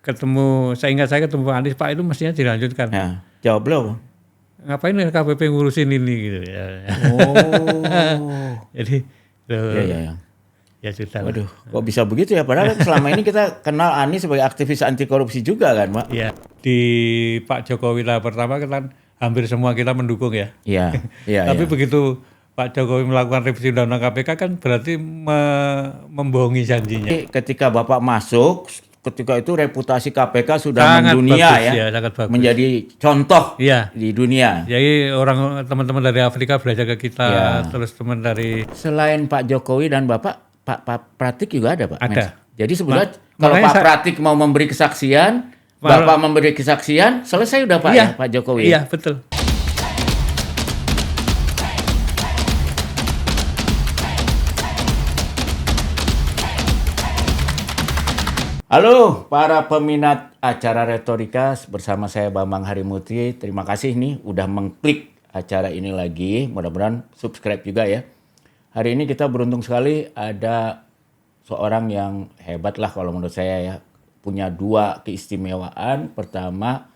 saya ketemu Pak Anies, Pak itu mestinya dilanjutkan. Ya, jawab beliau. Ngapain KPP ngurusin ini gitu ya. Oh. Jadi Ya. ya sudah. Waduh, kok bisa begitu ya? Padahal selama ini kita kenal Anies sebagai aktivis anti korupsi juga kan, Pak? Iya. Di Pak Jokowi lah pertama kan hampir semua kita mendukung ya. Iya. Tapi begitu Pak Jokowi melakukan revisi Undang-Undang KPK kan berarti membohongi janjinya. Ketika Bapak masuk, ketika itu reputasi KPK sudah Sangat mendunia bagus, ya, sangat bagus. menjadi contoh Iya. di dunia. Jadi teman-teman dari Afrika belajar ke kita, terus teman dari Selain Pak Jokowi dan Bapak, Pak Pratik juga ada, Pak? Ada. Jadi sebenarnya kalau Pak Pratik mau memberi kesaksian, Bapak memberi kesaksian, selesai udah Pak ya, Pak Jokowi? Iya, betul. Halo para peminat acara Retorika, bersama saya Bambang Harimurti. Terima kasih nih udah mengklik acara ini lagi. Mudah-mudahan subscribe juga ya. Hari ini kita beruntung sekali ada seorang yang hebat lah kalau menurut saya ya. Punya dua keistimewaan. Pertama,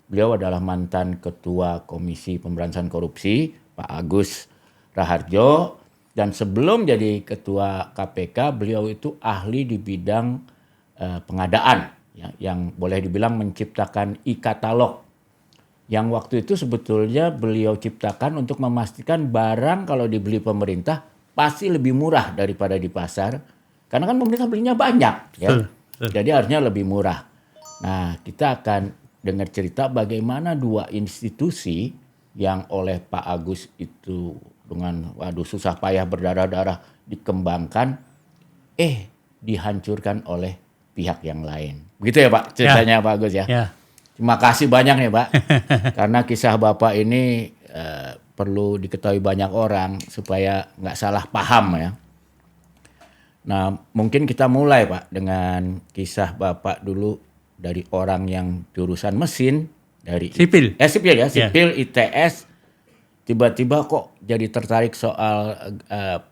beliau adalah mantan Ketua Komisi Pemberantasan Korupsi, Pak Agus Raharjo. Dan sebelum jadi Ketua KPK, beliau itu ahli di bidang pengadaan ya, yang boleh dibilang menciptakan e-katalog yang waktu itu sebetulnya beliau ciptakan untuk memastikan barang kalau dibeli pemerintah pasti lebih murah daripada di pasar karena kan pemerintah belinya banyak ya. Jadi harusnya lebih murah. Nah, kita akan dengar cerita bagaimana dua institusi yang oleh Pak Agus itu dengan susah payah berdarah-darah dikembangkan dihancurkan oleh pihak yang lain. Begitu ya Pak ceritanya Pak Agus ya. Terima kasih banyak ya Pak. Karena kisah Bapak ini perlu diketahui banyak orang supaya nggak salah paham ya. Nah mungkin kita mulai Pak dengan kisah Bapak dulu dari orang yang jurusan mesin. Dari Sipil. Sipil ITS. Tiba-tiba kok jadi tertarik soal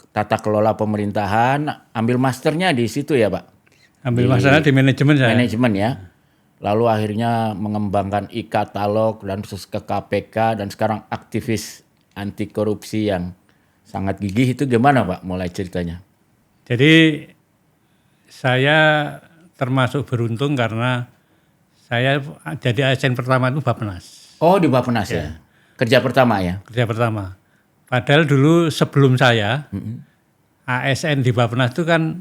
tata kelola pemerintahan. Ambil masternya di situ ya Pak. Ambil masalah di manajemen saya. Manajemen ya. Lalu akhirnya mengembangkan e-katalog dan terus ke KPK dan sekarang aktivis anti korupsi yang sangat gigih. Itu gimana Pak mulai ceritanya? Jadi saya termasuk beruntung karena saya jadi ASN pertama itu Bappenas. Oh di Bappenas ya. Kerja pertama ya? Kerja pertama. Padahal dulu sebelum saya ASN di Bappenas itu kan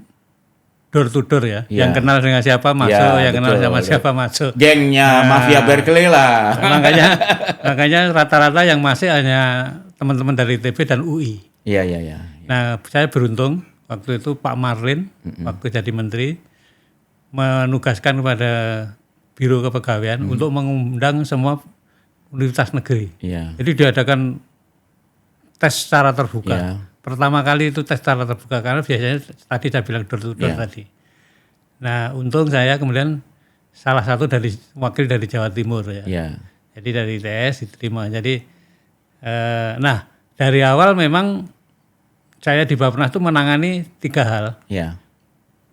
door to door ya. Yang kenal dengan siapa masuk, yang kenal sama siapa masuk. Gengnya mafia Berkeley lah. Makanya rata-rata yang masih hanya teman-teman dari ITB dan UI. Iya. Nah, saya beruntung waktu itu Pak Marlin waktu jadi menteri menugaskan kepada Biro Kepegawaian untuk mengundang semua universitas negeri. Iya. Jadi diadakan tes secara terbuka. Iya. Pertama kali itu tes secara terbuka karena biasanya tadi saya bilang door to door tadi. Nah, untung saya kemudian salah satu dari wakil dari Jawa Timur ya. Jadi dari ITS diterima. Jadi nah, dari awal memang saya di Bappenas itu menangani 3 hal.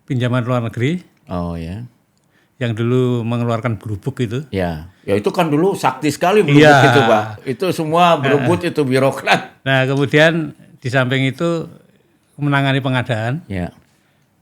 Pinjaman luar negeri. Oh ya. Yang dulu mengeluarkan berubuk itu. Ya itu kan dulu sakti sekali berubuk itu Pak. Itu semua berebut itu birokrat. Nah, kemudian di samping itu menangani pengadaan.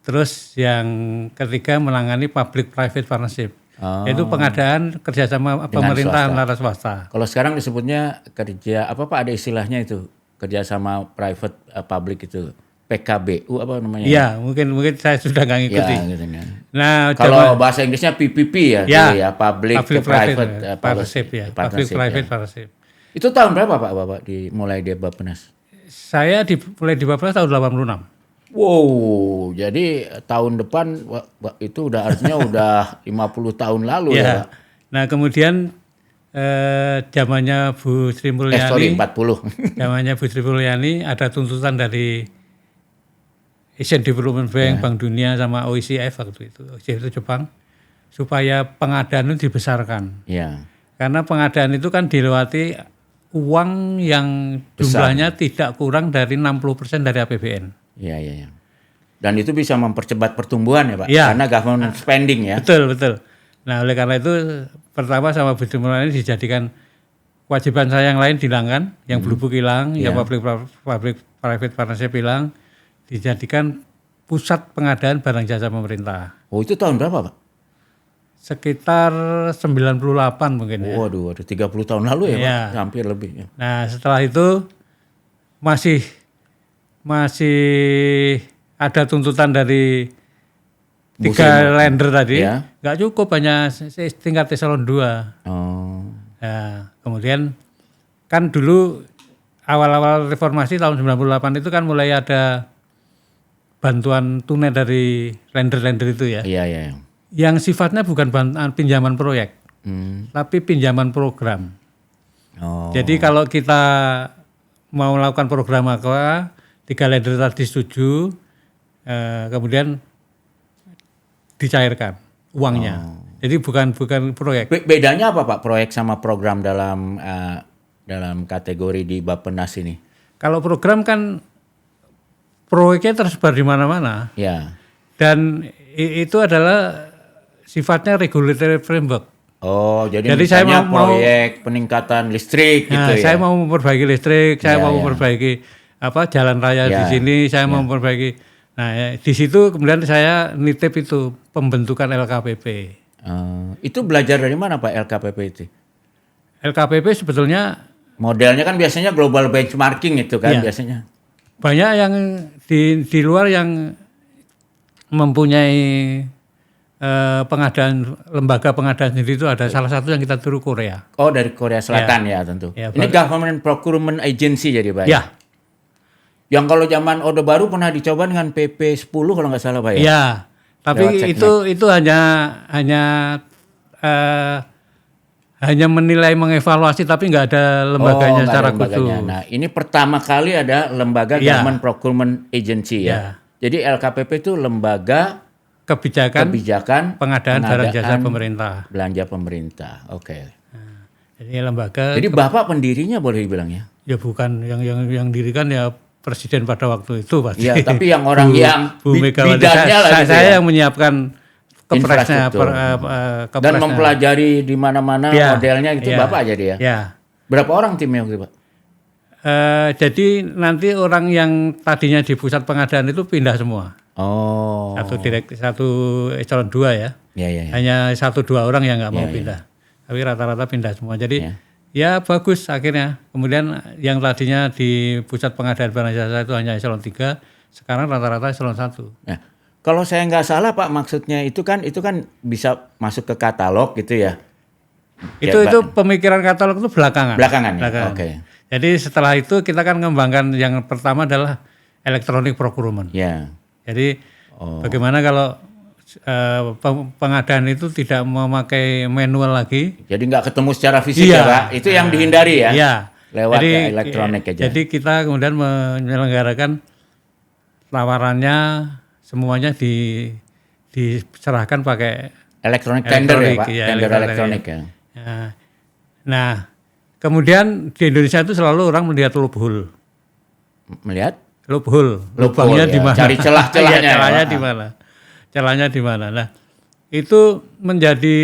Terus yang ketiga menangani public private partnership. Yaitu pengadaan kerjasama pemerintah antara swasta. Kalau sekarang disebutnya kerja apa Pak, ada istilahnya itu kerjasama private public itu PKBU apa namanya? Iya, mungkin saya sudah nggak ngikuti. Gitu kan. Nah, kalau bahasa Inggrisnya PPP ya, public private partnership ya. Public private partnership. Itu tahun berapa Pak Bapak mulai di Bappenas? Saya mulai di Bappenas tahun 86. Wow, jadi tahun depan itu udah artinya udah 50 tahun lalu ya Pak. Nah kemudian zamannya Bu Sri Mulyani. 40. Zamannya Bu Sri Mulyani ada tuntutan dari Asian Development Bank, Bank Dunia sama OECF waktu itu. OECF itu Jepang. Supaya pengadaan itu dibesarkan. Karena pengadaan itu kan dilewati uang yang jumlahnya tidak kurang dari 60% dari APBN. Iya. Dan itu bisa mempercepat pertumbuhan ya Pak, karena government spending ya. Betul. Nah oleh karena itu pertama sama Budi Mulyono ini dijadikan kewajiban saya yang lain dihilangkan, yang Blue Book hilang, yang public private partnership hilang, dijadikan pusat pengadaan barang jasa pemerintah. Oh itu tahun berapa Pak? Sekitar 98 mungkin ya. Waduh 30 tahun lalu ya Pak? Hampir lebih ya. Nah setelah itu masih ada tuntutan dari 3 lender tadi, nggak cukup hanya tingkat eselon 2. Oh. Nah, kemudian kan dulu awal-awal reformasi tahun 98 itu kan mulai ada bantuan tunai dari lender-lender itu ya. Iya. Yang sifatnya bukan pinjaman proyek, tapi pinjaman program. Oh. Jadi kalau kita mau melakukan program apa, 3 lender tadi setuju, kemudian dicairkan uangnya. Jadi bukan proyek. Bedanya apa Pak proyek sama program dalam kategori di Bappenas ini? Kalau program kan proyeknya tersebar di mana-mana. Ya. Dan itu adalah sifatnya regulatory framework. Oh, jadi misalnya saya proyek peningkatan listrik gitu ya. Saya mau memperbaiki listrik, saya mau memperbaiki jalan raya di sini, saya mau memperbaiki. Nah, di situ kemudian saya nitip itu pembentukan LKPP. Itu belajar dari mana Pak LKPP itu? LKPP sebetulnya modelnya kan biasanya global benchmarking itu kan biasanya. Banyak yang di luar yang mempunyai lembaga pengadaan sendiri itu ada salah satu yang kita tiru Korea. Oh dari Korea Selatan ya tentu. Ya, ini Government Procurement Agency jadi Pak. Ya. Yang kalau zaman Orde Baru pernah dicoba dengan PP 10 kalau nggak salah Pak ya. Ya. Tapi itu hanya menilai mengevaluasi tapi nggak ada lembaganya secara khusus. Nah ini pertama kali ada lembaga Government Procurement Agency ya. Jadi LKPP itu lembaga kebijakan pengadaan barang jasa pemerintah. Belanja pemerintah. Oke. Nah, jadi lembaga. Jadi Bapak pendirinya boleh dibilang ya? Ya bukan yang dirikan ya presiden pada waktu itu pasti. Iya, tapi yang orang yang bidannya lah. Saya yang menyiapkan kepresnya, dan mempelajari di mana-mana modelnya gitu Bapak jadi ya. Ya. Berapa orang timnya waktu itu Pak? Jadi nanti orang yang tadinya di pusat pengadaan itu pindah semua. Oh. Satu eselon 2 ya. Ya. Hanya 1-2 orang yang nggak mau pindah. Tapi rata-rata pindah semua. Jadi ya bagus akhirnya. Kemudian yang tadinya di pusat pengadaan barang jasa itu hanya eselon 3, sekarang rata-rata eselon 1. Nah, kalau saya nggak salah Pak, maksudnya itu kan bisa masuk ke katalog gitu ya. Itu pemikiran katalog itu belakangan. Belakangan. Oke. Jadi setelah itu kita kan mengembangkan yang pertama adalah electronic procurement. Ya. Jadi bagaimana kalau pengadaan itu tidak memakai manual lagi. Jadi nggak ketemu secara fisik ya Pak, itu yang dihindari ya. Iya. Lewat elektronik aja. Jadi kita kemudian menyelenggarakan tawarannya semuanya diserahkan pakai elektronik tender ya Pak, tender elektronik ya. Nah, kemudian di Indonesia itu selalu orang melihat loophole. Melihat? Loophole. Lubangnya di mana? Cari celah-celahnya. Celahnya di mana? Celahnya di mana? Nah, itu menjadi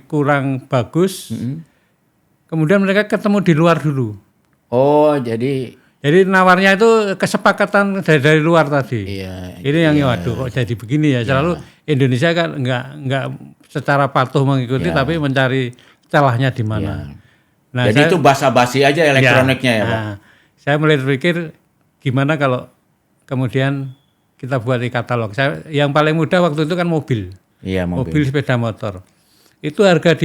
kurang bagus. Kemudian mereka ketemu di luar dulu. Oh, jadi nawarnya itu kesepakatan dari luar tadi. Iya. Ini yang waduh kok jadi begini ya. Selalu Indonesia kan nggak secara patuh mengikuti, tapi mencari celahnya di mana. Nah, jadi itu basa-basi aja elektroniknya ya Pak. Saya mulai berpikir gimana kalau kemudian kita buat di katalog. Yang paling mudah waktu itu kan mobil. Iya, mobil sepeda motor. Itu harga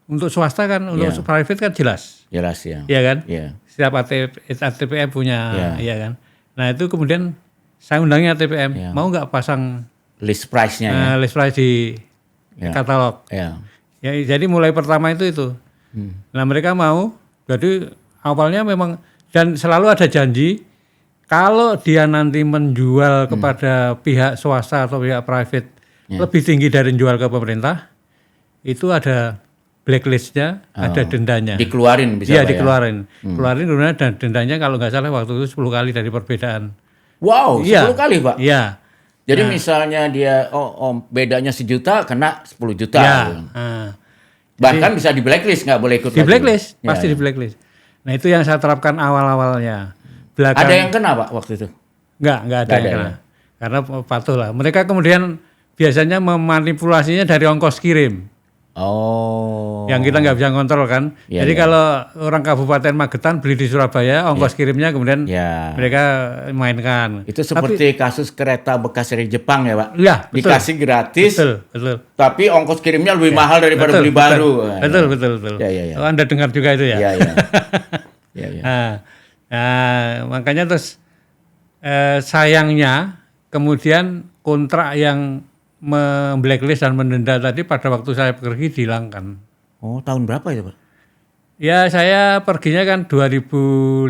untuk swasta kan, untuk private kan jelas. Jelas ya. Iya kan? Iya. Setiap ATPM punya, iya kan. Nah itu kemudian saya undangnya ATPM, mau nggak pasang list price-nya list price di katalog. Ya, jadi mulai pertama itu. Nah mereka mau, jadi awalnya memang, dan selalu ada janji, kalau dia nanti menjual kepada pihak swasta atau pihak private lebih tinggi dari jual ke pemerintah, itu ada blacklistnya, ada dendanya. Dikeluarin bisa Iya, dikeluarin. Keluarin dan dendanya kalau nggak salah waktu itu 10 kali dari perbedaan. Wow, 10 kali Pak? Iya. Jadi misalnya dia bedanya 1 juta kena 10 juta. Ya. Bahkan bisa di blacklist, nggak boleh ikut di lagi. Blacklist, pasti di blacklist. Nah itu yang saya terapkan awal-awalnya. Ada yang kena Pak waktu itu? Enggak ada yang kena. Ya. Karena patuh lah. Mereka kemudian biasanya memanipulasinya dari ongkos kirim. Yang kita nggak bisa kontrol kan. Jadi kalau orang Kabupaten Magetan beli di Surabaya, ongkos kirimnya kemudian mereka mainkan. Itu seperti kasus kereta bekas dari Jepang ya Pak? Iya, betul. Dikasih gratis, betul. Tapi ongkos kirimnya lebih mahal daripada beli baru. Betul. Ya. Oh, Anda dengar juga itu ya? Iya. Makanya terus sayangnya kemudian kontrak yang memblacklist dan mendenda tadi pada waktu saya pergi dihilangkan. Tahun berapa itu Pak? Ya saya perginya kan 2015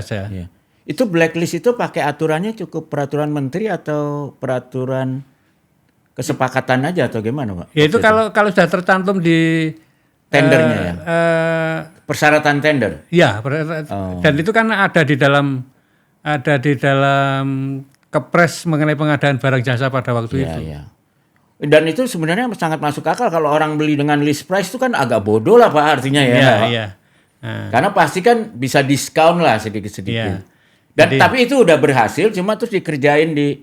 ya. Iya. Itu blacklist itu pakai aturannya cukup peraturan menteri atau peraturan kesepakatan aja atau gimana Pak? Ya itu kalau sudah tercantum di tendernya ya? Persyaratan tender? Ya, dan itu kan ada di dalam kepres mengenai pengadaan barang jasa pada waktu itu. Iya. Dan itu sebenarnya sangat masuk akal kalau orang beli dengan list price itu kan agak bodoh lah Pak artinya ya. Iya. Karena pasti kan bisa diskon lah sedikit-sedikit. Dan tapi itu udah berhasil, cuma terus dikerjain di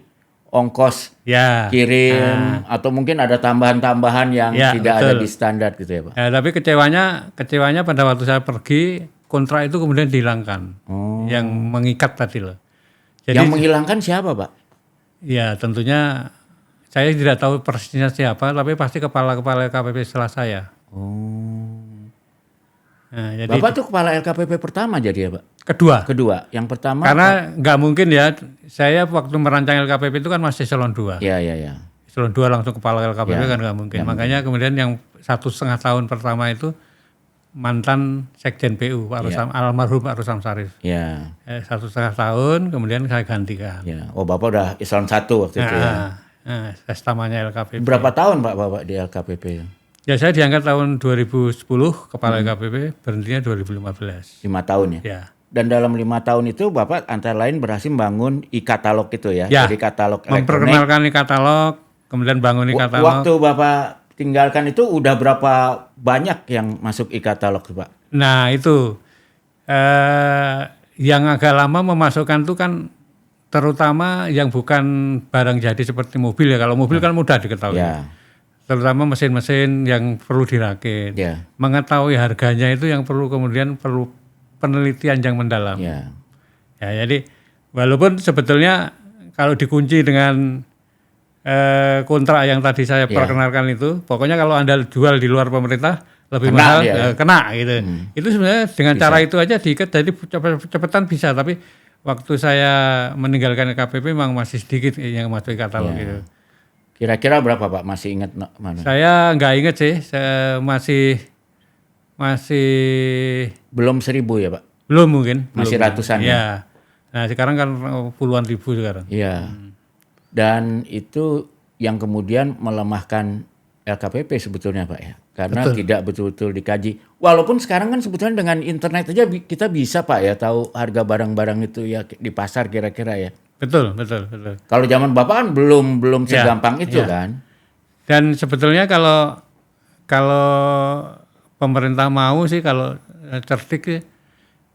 ongkos kirim atau mungkin ada tambahan-tambahan yang tidak ada di standar gitu ya Pak. Ya, tapi kecewanya pada waktu saya pergi kontrak itu kemudian dihilangkan. Yang mengikat tadi loh. Jadi, yang menghilangkan siapa Pak? Ya tentunya saya tidak tahu persisnya siapa, tapi pasti kepala-kepala LKPP setelah saya. Nah, jadi Bapak tuh kepala LKPP pertama jadi ya Pak? Kedua. Yang pertama karena nggak mungkin ya, saya waktu merancang LKPP itu kan masih eselon 2. Iya. Eselon 2 langsung kepala LKPP kan nggak mungkin. Makanya kemudian yang 1,5 tahun pertama itu mantan Sekjen PU, almarhum Pak Rusam Sarif. 1,5 tahun, kemudian saya gantikan. Bapak udah eselon 1 waktu itu ya? Sestamanya LKPP. Berapa tahun Pak Bapak di LKPP? Ya saya diangkat tahun 2010 kepala LKPP, berhentinya 2015. 5 tahun ya? Ya. Dan dalam 5 tahun itu Bapak antara lain berhasil bangun e-katalog itu ya? Jadi katalog elektronik. Memperkenalkan e-katalog, kemudian bangun e-katalog. Waktu Bapak tinggalkan itu udah berapa banyak yang masuk e-katalog Pak? Nah itu, yang agak lama memasukkan itu kan terutama yang bukan barang jadi seperti mobil ya. Kalau mobil kan mudah diketahui. Terutama mesin-mesin yang perlu dirakit. Mengetahui harganya itu yang perlu penelitian yang mendalam. Ya, jadi walaupun sebetulnya kalau dikunci dengan kontrak yang tadi saya perkenalkan itu, pokoknya kalau Anda jual di luar pemerintah lebih mahal, kena gitu. Itu sebenarnya dengan cara itu aja diikat, jadi cepetan bisa. Tapi waktu saya meninggalkan KPP memang masih sedikit yang masuk katalog gitu. Kira-kira berapa Pak? Masih ingat mana? Saya nggak ingat sih, saya masih belum 1.000 ya Pak? Belum mungkin. Masih ratusan ya. Nah sekarang kan puluhan ribu sekarang. Iya. Dan itu yang kemudian melemahkan LKPP sebetulnya Pak ya. Karena tidak betul-betul dikaji. Walaupun sekarang kan sebetulnya dengan internet aja kita bisa Pak ya tahu harga barang-barang itu ya di pasar kira-kira ya. Betul. Kalau zaman Bapak kan belum segampang itu kan. Dan sebetulnya kalau pemerintah mau sih, kalau cerdik sih,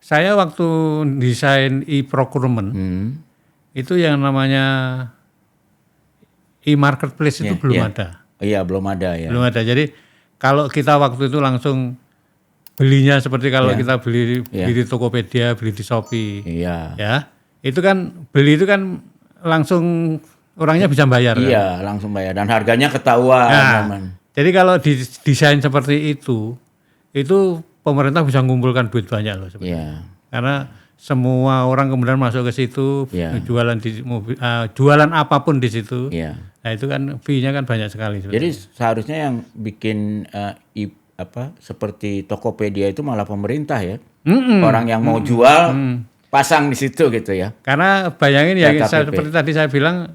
saya waktu desain e-procurement itu yang namanya e-marketplace itu belum ada. Iya, belum ada ya. Belum ada. Jadi kalau kita waktu itu langsung belinya seperti kalau kita beli di Tokopedia, beli di Shopee. Iya. Ya. Itu kan beli itu kan langsung orangnya bisa bayar. Iya, kan? Langsung bayar dan harganya ketahuan. Nah, jadi kalau didesain seperti itu pemerintah bisa mengumpulkan duit banyak loh sebenarnya. Karena semua orang kemudian masuk ke situ, jualan di mobil, jualan apapun di situ. Nah itu kan fee-nya kan banyak sekali sebenarnya. Jadi seharusnya yang bikin seperti Tokopedia itu malah pemerintah ya. Orang yang mau jual pasang di situ gitu ya. Karena bayangin ya seperti tadi saya bilang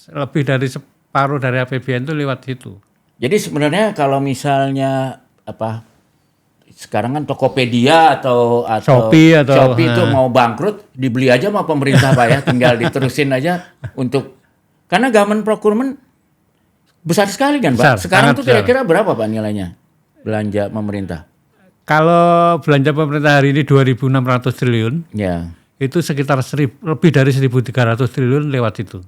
lebih dari separuh dari APBN itu lewat situ. Jadi sebenarnya kalau misalnya sekarang kan Tokopedia atau Shopee itu mau bangkrut, dibeli aja sama pemerintah Pak ya, tinggal diterusin aja untuk Karena government procurement besar sekali kan Pak? Sekarang tuh kira-kira berapa Pak nilainya belanja pemerintah? Kalau belanja pemerintah hari ini 2.600 triliun, ya. Itu sekitar lebih dari 1.300 triliun lewat itu.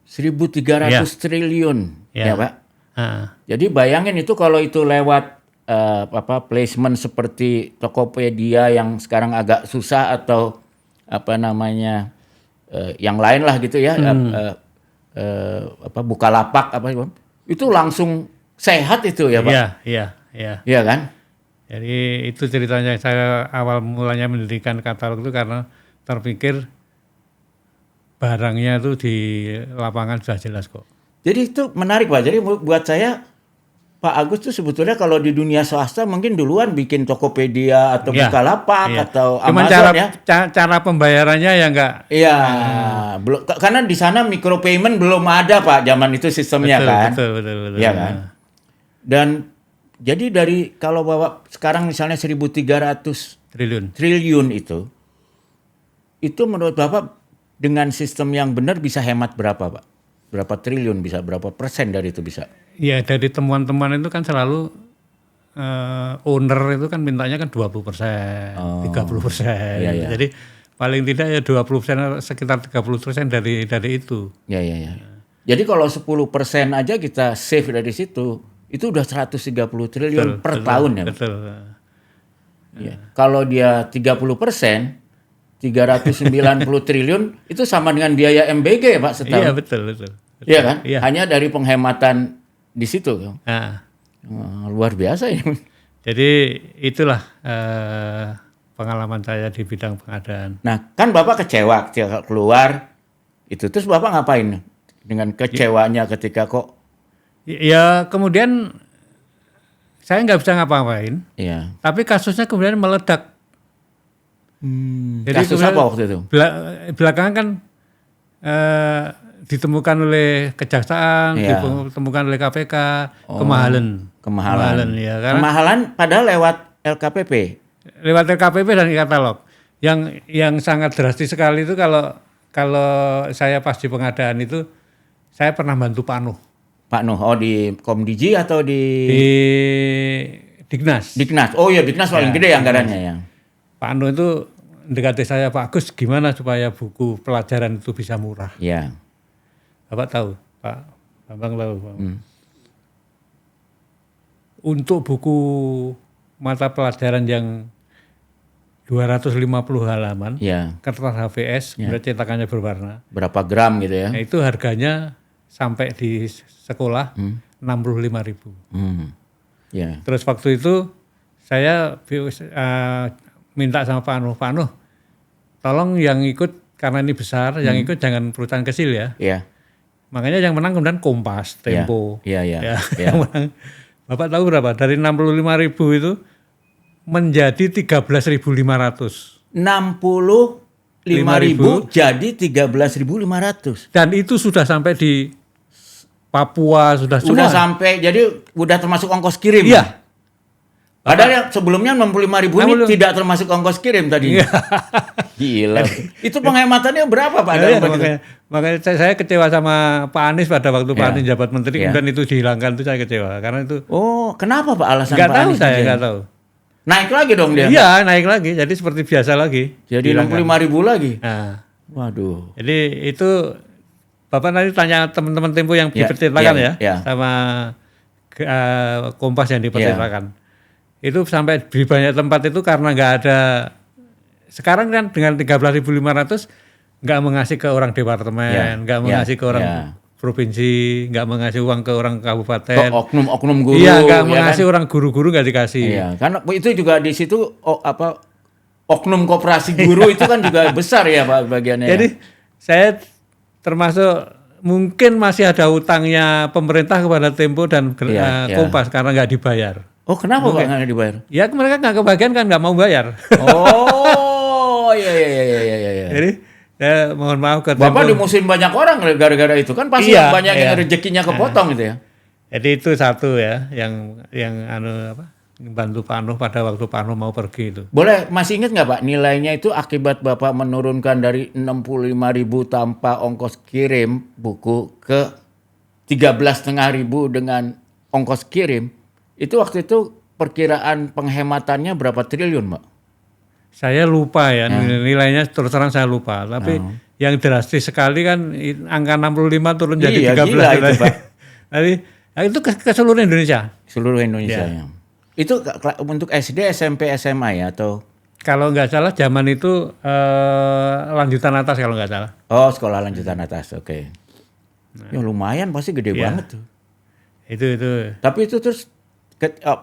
1.300 triliun, ya Pak? Jadi bayangin itu kalau itu lewat placement seperti Tokopedia yang sekarang agak susah atau yang lain lah gitu ya, Bukalapak itu langsung sehat itu ya Pak? Iya kan? Jadi itu ceritanya saya awal mulanya mendirikan katalog itu karena terpikir barangnya itu di lapangan sudah jelas kok. Jadi itu menarik Pak. Jadi buat saya Pak Agus tuh sebetulnya kalau di dunia swasta mungkin duluan bikin Tokopedia atau Bukalapak atau Amazon cara pembayarannya ya enggak. Iya, belum, karena di sana micropayment belum ada Pak zaman itu sistemnya kan. Betul. Iya kan. Dan jadi dari kalau Bapak sekarang misalnya 1.300 triliun itu menurut Bapak dengan sistem yang benar bisa hemat berapa Pak? Berapa triliun bisa? Berapa persen dari itu bisa? Ya dari temuan-temuan itu kan selalu owner itu kan mintanya kan 20%, 30%. Iya. Jadi paling tidak ya 20%, sekitar 30% dari itu. Ya. Jadi kalau 10% aja kita save dari situ, itu udah 130 triliun per tahun ya. Betul. Ya. Kalau dia 30%, 390 triliun itu sama dengan biaya MBG ya Pak setahun. Iya betul. Iya kan? Iya. Hanya dari penghematan di situ. Luar biasa ya. Jadi itulah pengalaman saya di bidang pengadaan. Nah kan Bapak kecewa keluar itu, terus Bapak ngapain dengan kecewanya ketika kok? Ya kemudian saya nggak bisa ngapa-ngapain. Iya. Tapi kasusnya kemudian meledak. Jadi kasus apa waktu itu? Belakangan kan ditemukan oleh Kejaksaan, ditemukan oleh KPK, kemahalan ya. Kemahalan padahal lewat LKPP. Lewat LKPP dan katalog. Yang sangat drastis sekali itu kalau saya pas di pengadaan itu saya pernah bantu Pak Nuh. Pak Nuh, di Komdiji atau di Dignas. Oh iya, Dignas paling gede anggarannya ya. Pak Nuh itu mendekati saya, Pak Agus gimana supaya buku pelajaran itu bisa murah. Iya. Bapak tahu, Pak Bambang tahu. Untuk buku mata pelajaran yang 250 halaman, kertas HVS, kemudian cetakannya berwarna. Berapa gram gitu ya? Nah, itu harganya sampai di sekolah 65.000. Terus waktu itu saya minta sama Pak Nuh, tolong yang ikut karena ini besar, yang ikut jangan perusahaan kecil ya. Makanya yang menang kemudian Kompas, Tempo. Yang menang. Bapak tahu berapa? Dari 65.000 itu menjadi 13.500. 65.000 jadi 13.500. Dan itu sudah sampai di Papua, sudah sampai, jadi udah termasuk ongkos kirim. Iya. Padahal yang sebelumnya 65.000 ini tidak termasuk ongkos kirim tadi. Gila. Itu penghematannya berapa Pak? Makanya saya kecewa sama Pak Anies pada waktu Pak Anies jabat menteri, kemudian itu dihilangkan, itu saya kecewa. Karena itu. Oh, kenapa Pak alasan Pak Anies? Nggak tahu. Naik lagi dong dia? Iya, naik lagi. Jadi seperti biasa lagi. Jadi 65.000 lagi? Nah. Waduh. Jadi itu Bapak nanti tanya teman-teman Tempo yang dipercetakan sama Kompas yang dipercetakan. Itu sampai di banyak tempat itu karena nggak ada. Sekarang kan dengan 13.500 nggak mengasih ke orang departemen, nggak mengasih ke orang provinsi, nggak mengasih uang ke orang kabupaten. Oknum guru. Iya, nggak mengasih orang guru-guru nggak dikasih. Iya, karena itu juga di situ oknum koperasi guru itu kan juga besar ya Pak bagiannya. Jadi saya termasuk mungkin masih ada utangnya pemerintah kepada Tempo dan Kompas karena nggak dibayar. Oh kenapa Pak nggak dibayar? Ya mereka nggak kebagian kan nggak mau bayar. Oh iya. Jadi ya mohon maaf ke Bapak dimusuhin banyak orang gara-gara itu kan pasti banyak yang rezekinya kepotong gitu ya. Jadi itu satu ya yang bantu Pak Nuh pada waktu Pak Nuh mau pergi itu. Boleh, masih ingat nggak Pak nilainya itu akibat Bapak menurunkan dari 65.000 tanpa ongkos kirim buku ke 13.500 dengan ongkos kirim. Itu waktu itu perkiraan penghematannya berapa triliun Pak? Saya lupa ya, nilainya terus terang saya lupa. Tapi yang drastis sekali kan angka 65 turun jadi 13. Gila itu Pak. Jadi itu ke seluruh Indonesia. Seluruh Indonesia ya. Itu untuk SD, SMP, SMA ya atau? Kalau nggak salah zaman itu lanjutan atas kalau nggak salah. Oh, sekolah lanjutan atas, oke. Ya lumayan pasti gede banget tuh. Itu. Tapi itu terus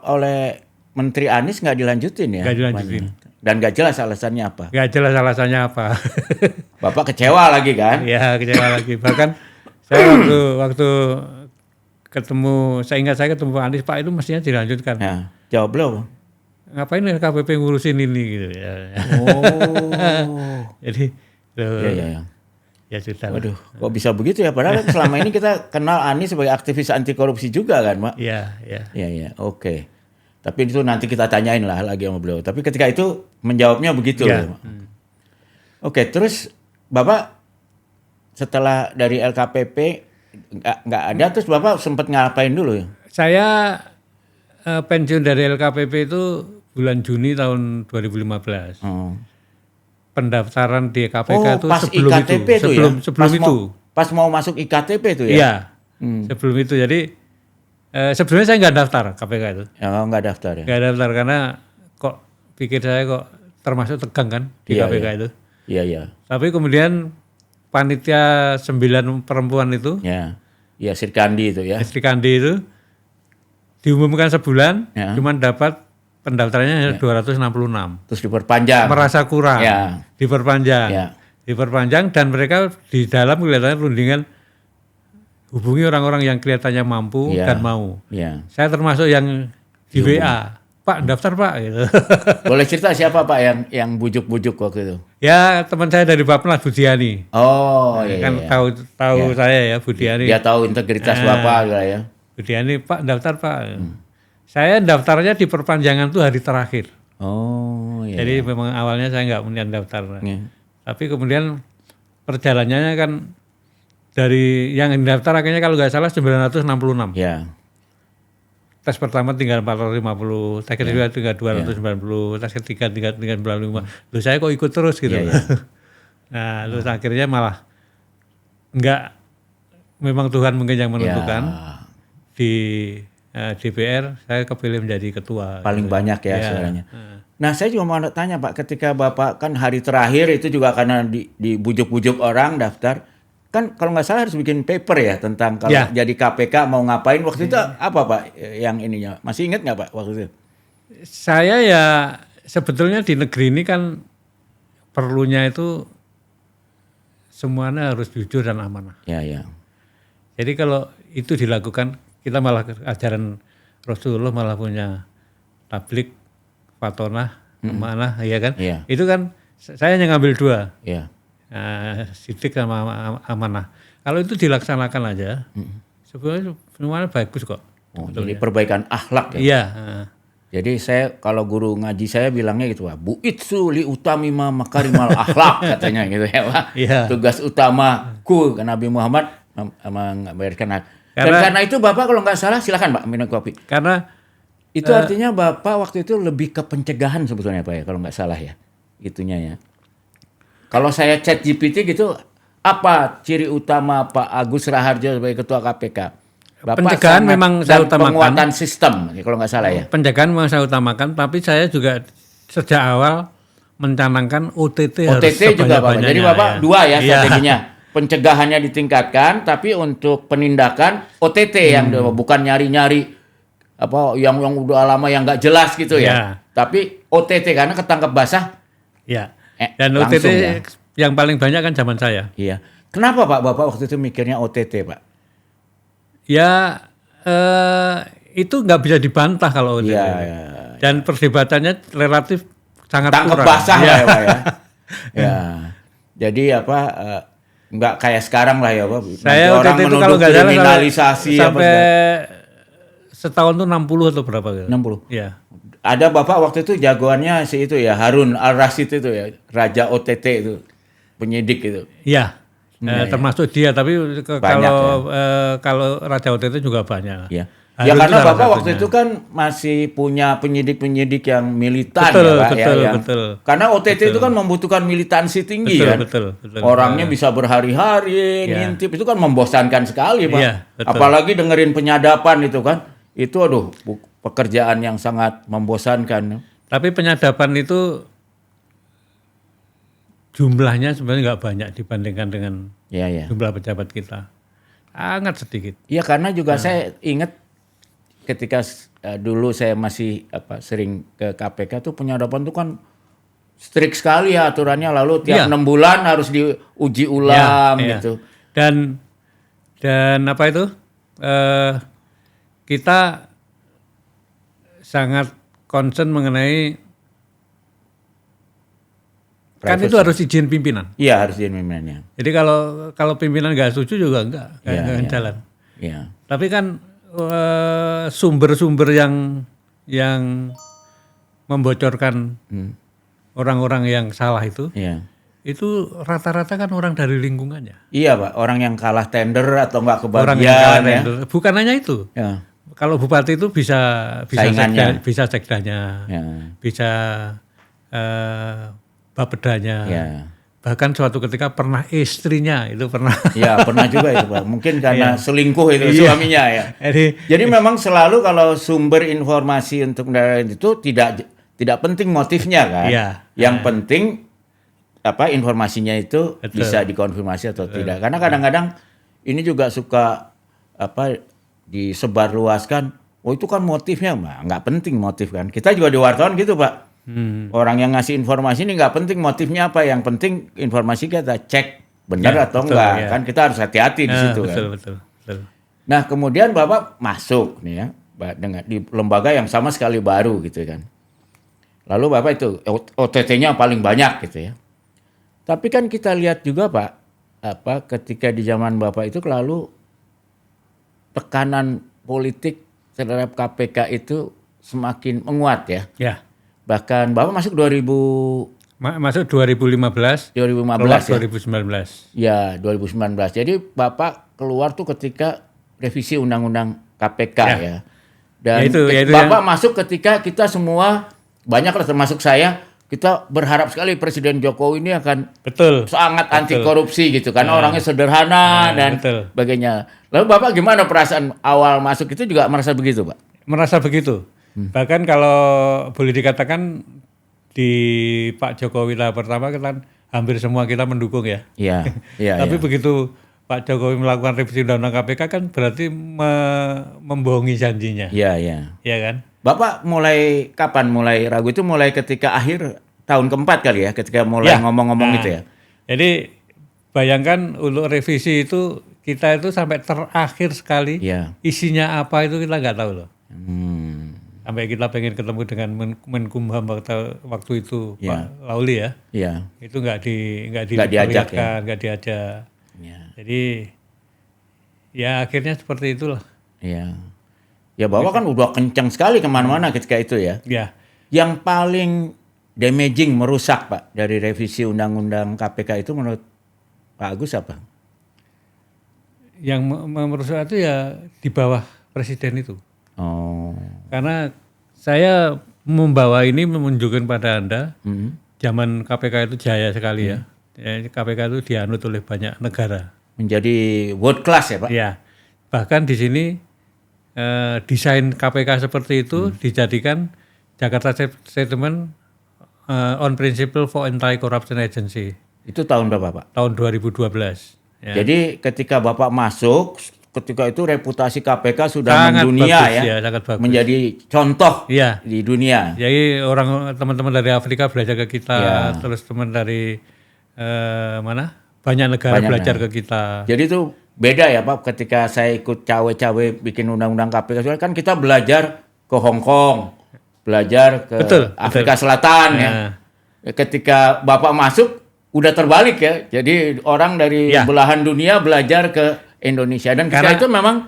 oleh Menteri Anies nggak dilanjutin ya? Nggak dilanjutin. Dan nggak jelas alasannya apa? Nggak jelas alasannya apa. Bapak kecewa lagi kan? Iya, kecewa lagi. Bahkan saya waktu ketemu, saya ingat saya ketemu Pak Anies, Pak itu mestinya dilanjutkan. Ya, jawab belum? Ngapain LKPP ngurusin ini gitu ya. Oh. Jadi, ya. Ya sudah. Waduh, kok bisa begitu ya? Padahal selama ini kita kenal Anies sebagai aktivis anti korupsi juga kan, Pak? Iya. Iya, oke. Tapi itu nanti kita tanyain lah lagi sama beliau. Tapi ketika itu menjawabnya begitu. Ya. Oke, terus Bapak setelah dari LKPP nggak ada, terus Bapak sempat ngapain dulu ya? Saya pensiun dari LKPP itu bulan Juni tahun 2015. Pendaftaran di KPK itu pas sebelum IKTP itu. Sebelum itu. Pas mau masuk IKTP itu ya? Iya. Sebelum itu. Jadi sebelumnya saya nggak daftar KPK itu. Ya, nggak daftar ya? Nggak daftar karena kok pikir saya kok termasuk tegang kan di KPK itu. Iya. Tapi kemudian panitia 9 perempuan itu. Iya, Sri Kandi itu ya. Sri Kandi itu diumumkan sebulan, cuman dapat pendaftarannya 266. Terus diperpanjang. Merasa kurang. Diperpanjang. Diperpanjang dan mereka di dalam kelihatannya rundingan hubungi orang-orang yang kelihatannya mampu dan mau. Saya termasuk yang di WA. Pak, daftar Pak gitu. Boleh cerita siapa Pak yang bujuk-bujuk waktu itu? Ya, teman saya dari Bappenas, Budiani. Oh, iya. Kan tahu saya ya, Budiani. Dia tahu integritas Bapak ya. Budiani, Pak, daftar Pak. Saya daftarnya di perpanjangan tuh hari terakhir. Oh, iya. Jadi memang awalnya saya nggak punya daftar. Tapi kemudian perjalanannya kan dari yang daftar akhirnya kalau nggak salah 966. Ya. Tes pertama tinggal 450, tes kedua tinggal 290, tes ketiga tinggal 95. Loh saya kok ikut terus gitu. Nah, terus akhirnya malah enggak, memang Tuhan mungkin yang menentukan. Di DPR saya kepilih menjadi ketua. Paling banyak ya suaranya. Nah, saya juga mau tanya Pak, ketika Bapak kan hari terakhir itu juga karena dibujuk-bujuk orang daftar, kan kalau nggak salah harus bikin paper ya tentang kalau jadi KPK mau ngapain waktu itu apa Pak yang ininya? Masih ingat nggak Pak waktu itu? Saya ya sebetulnya di negeri ini kan perlunya itu semuanya harus jujur dan amanah. Ya. Jadi kalau itu dilakukan, kita malah ajaran Rasulullah malah punya tablik, fatonah, amanah, ya kan? Itu kan saya yang ngambil dua. Sidik sama amanah. Kalau itu dilaksanakan aja, sebenarnya semuanya bagus kok. Jadi perbaikan akhlak ya? Iya. Jadi saya kalau guru ngaji saya bilangnya gitu Pak, bu'itsu li utamima makarimal akhlak katanya gitu ya Pak. Tugas utamaku ke Nabi Muhammad membayarkan hak. Dan karena itu Bapak kalau nggak salah silakan Pak minum kopi. Karena itu artinya Bapak waktu itu lebih ke pencegahan sebetulnya Pak ya kalau nggak salah ya. Itunya ya. Kalau saya chat GPT gitu, apa ciri utama Pak Agus Raharjo sebagai Ketua KPK? Bapak pencegahan memang saya utamakan. Penguatan sistem, kalau nggak salah ya. Pencegahan memang saya utamakan, tapi saya juga sejak awal mencanangkan OTT harus juga Pak. Jadi Bapak dua ya strateginya. Pencegahannya ditingkatkan, tapi untuk penindakan OTT yang bukan nyari-nyari apa yang udah lama yang nggak jelas gitu ya. Tapi OTT karena ketangkep basah. Ya. Dan OTT yang paling banyak kan zaman saya. Iya. Kenapa Pak Bapak waktu itu mikirnya OTT Pak? Ya itu nggak bisa dibantah kalau OTT. Dan perdebatannya relatif sangat tangkep kurang. Basah lah ya Pak ya. Ya. Jadi apa nggak kayak sekarang lah ya Pak. Saya waktu itu kalau nggak salah kriminalisasi sampai setahun tuh 60 atau berapa gitu. 60. Ya. Ada Bapak waktu itu jagoannya si itu ya, Harun Al-Rasyid itu ya, Raja OTT itu, penyidik itu. Iya. Termasuk dia, tapi kalau Raja OTT juga banyak. Ya. Ya karena Bapak waktu itu kan masih punya penyidik-penyidik yang militan ya Pak ya. Karena OTT itu kan membutuhkan militansi tinggi kan. Betul. Orangnya bisa berhari-hari ngintip, itu kan membosankan sekali Pak. Ya, apalagi dengerin penyadapan itu kan. Itu aduh pekerjaan yang sangat membosankan. Tapi penyadapan itu jumlahnya sebenarnya nggak banyak dibandingkan dengan jumlah pejabat kita. Sangat sedikit. Iya karena juga saya ingat ketika dulu saya masih sering ke KPK tuh penyadapan tuh kan strict sekali ya aturannya, lalu tiap 6 bulan harus diuji ulang gitu. Dan apa itu? Kita sangat concern mengenai kan itu harus izin pimpinan. Iya harus izin pimpinannya. Jadi kalau pimpinan nggak setuju juga nggak jalan. Iya. Tapi kan sumber-sumber yang membocorkan orang-orang yang salah itu, itu rata-rata kan orang dari lingkungannya. Iya Pak, orang yang kalah tender atau nggak kebagian. Orang yang kalah tender. Bukan hanya itu. Ya. Kalau bupati itu bisa sekdanya, bisa bapedanya. Ya. Bahkan suatu ketika pernah istrinya itu pernah. Ya pernah juga itu Pak. Mungkin karena selingkuh itu suaminya ya. Jadi memang selalu kalau sumber informasi untuk kendaraan itu tidak penting motifnya kan. Yang penting informasinya itu bisa dikonfirmasi atau tidak. Karena kadang-kadang ini juga suka disebarluaskan. Oh itu kan motifnya, nggak penting motif kan. Kita juga di wartawan gitu Pak. Orang yang ngasih informasi ini nggak penting motifnya apa, yang penting informasi kita cek benar atau enggak kan, kita harus hati-hati di situ betul. Nah kemudian Bapak masuk nih ya di lembaga yang sama sekali baru gitu kan, lalu Bapak itu OTT-nya paling banyak gitu ya. Tapi kan kita lihat juga Pak, ketika di zaman Bapak itu lalu tekanan politik terhadap KPK itu semakin menguat ya. Bahkan Bapak masuk 2015 keluar 2019 ya. 2019. Ya, 2019. Jadi Bapak keluar tuh ketika revisi undang-undang KPK ya. Dan Bapak masuk ketika kita semua banyak lah termasuk saya, kita berharap sekali Presiden Jokowi ini akan sangat anti korupsi gitu kan. Orangnya sederhana dan sebagainya. Lalu Bapak gimana perasaan awal masuk itu, juga merasa begitu, Pak? Merasa begitu. Bahkan kalau boleh dikatakan di Pak Jokowi lah pertama kan hampir semua kita mendukung ya. Iya. Tapi begitu Pak Jokowi melakukan revisi undang-undang KPK kan berarti membohongi janjinya. Iya. Iya kan? Bapak kapan mulai ragu itu? Mulai ketika akhir tahun keempat kali ya, ketika mulai ngomong-ngomong gitu ya. Jadi bayangkan untuk revisi itu kita itu sampai terakhir sekali isinya apa itu kita nggak tahu loh. Sampai kita pengen ketemu dengan Menkumham waktu itu Pak Lauli ya. Iya. Itu nggak diajak. Jadi ya akhirnya seperti itulah. Iya. Ya Bapak kan udah kencang sekali kemana-mana ketika itu ya. Iya. Yang paling damaging, merusak Pak dari revisi undang-undang KPK itu menurut Pak Agus apa? Yang merusak itu ya di bawah Presiden itu. Oh. Karena saya membawa ini menunjukkan pada Anda, zaman KPK itu jaya sekali ya. KPK itu dianut oleh banyak negara. Menjadi world class ya Pak? Ya. Bahkan di sini desain KPK seperti itu dijadikan Jakarta Statement on Principle for Anti-Corruption Agency. Itu tahun berapa Pak? Tahun 2012. Ya. Jadi ketika Bapak masuk, ketika itu reputasi KPK sudah mendunia sangat bagus. Menjadi contoh di dunia. Jadi teman-teman dari Afrika belajar ke kita, terus teman dari banyak negara belajar ke kita. Jadi itu beda ya Pak, ketika saya ikut cawe-cawe bikin undang-undang KPK kan kita belajar ke Hong Kong, belajar ke Afrika Selatan ya. Ketika Bapak masuk udah terbalik ya. Jadi orang dari belahan dunia belajar ke Indonesia, dan karena itu memang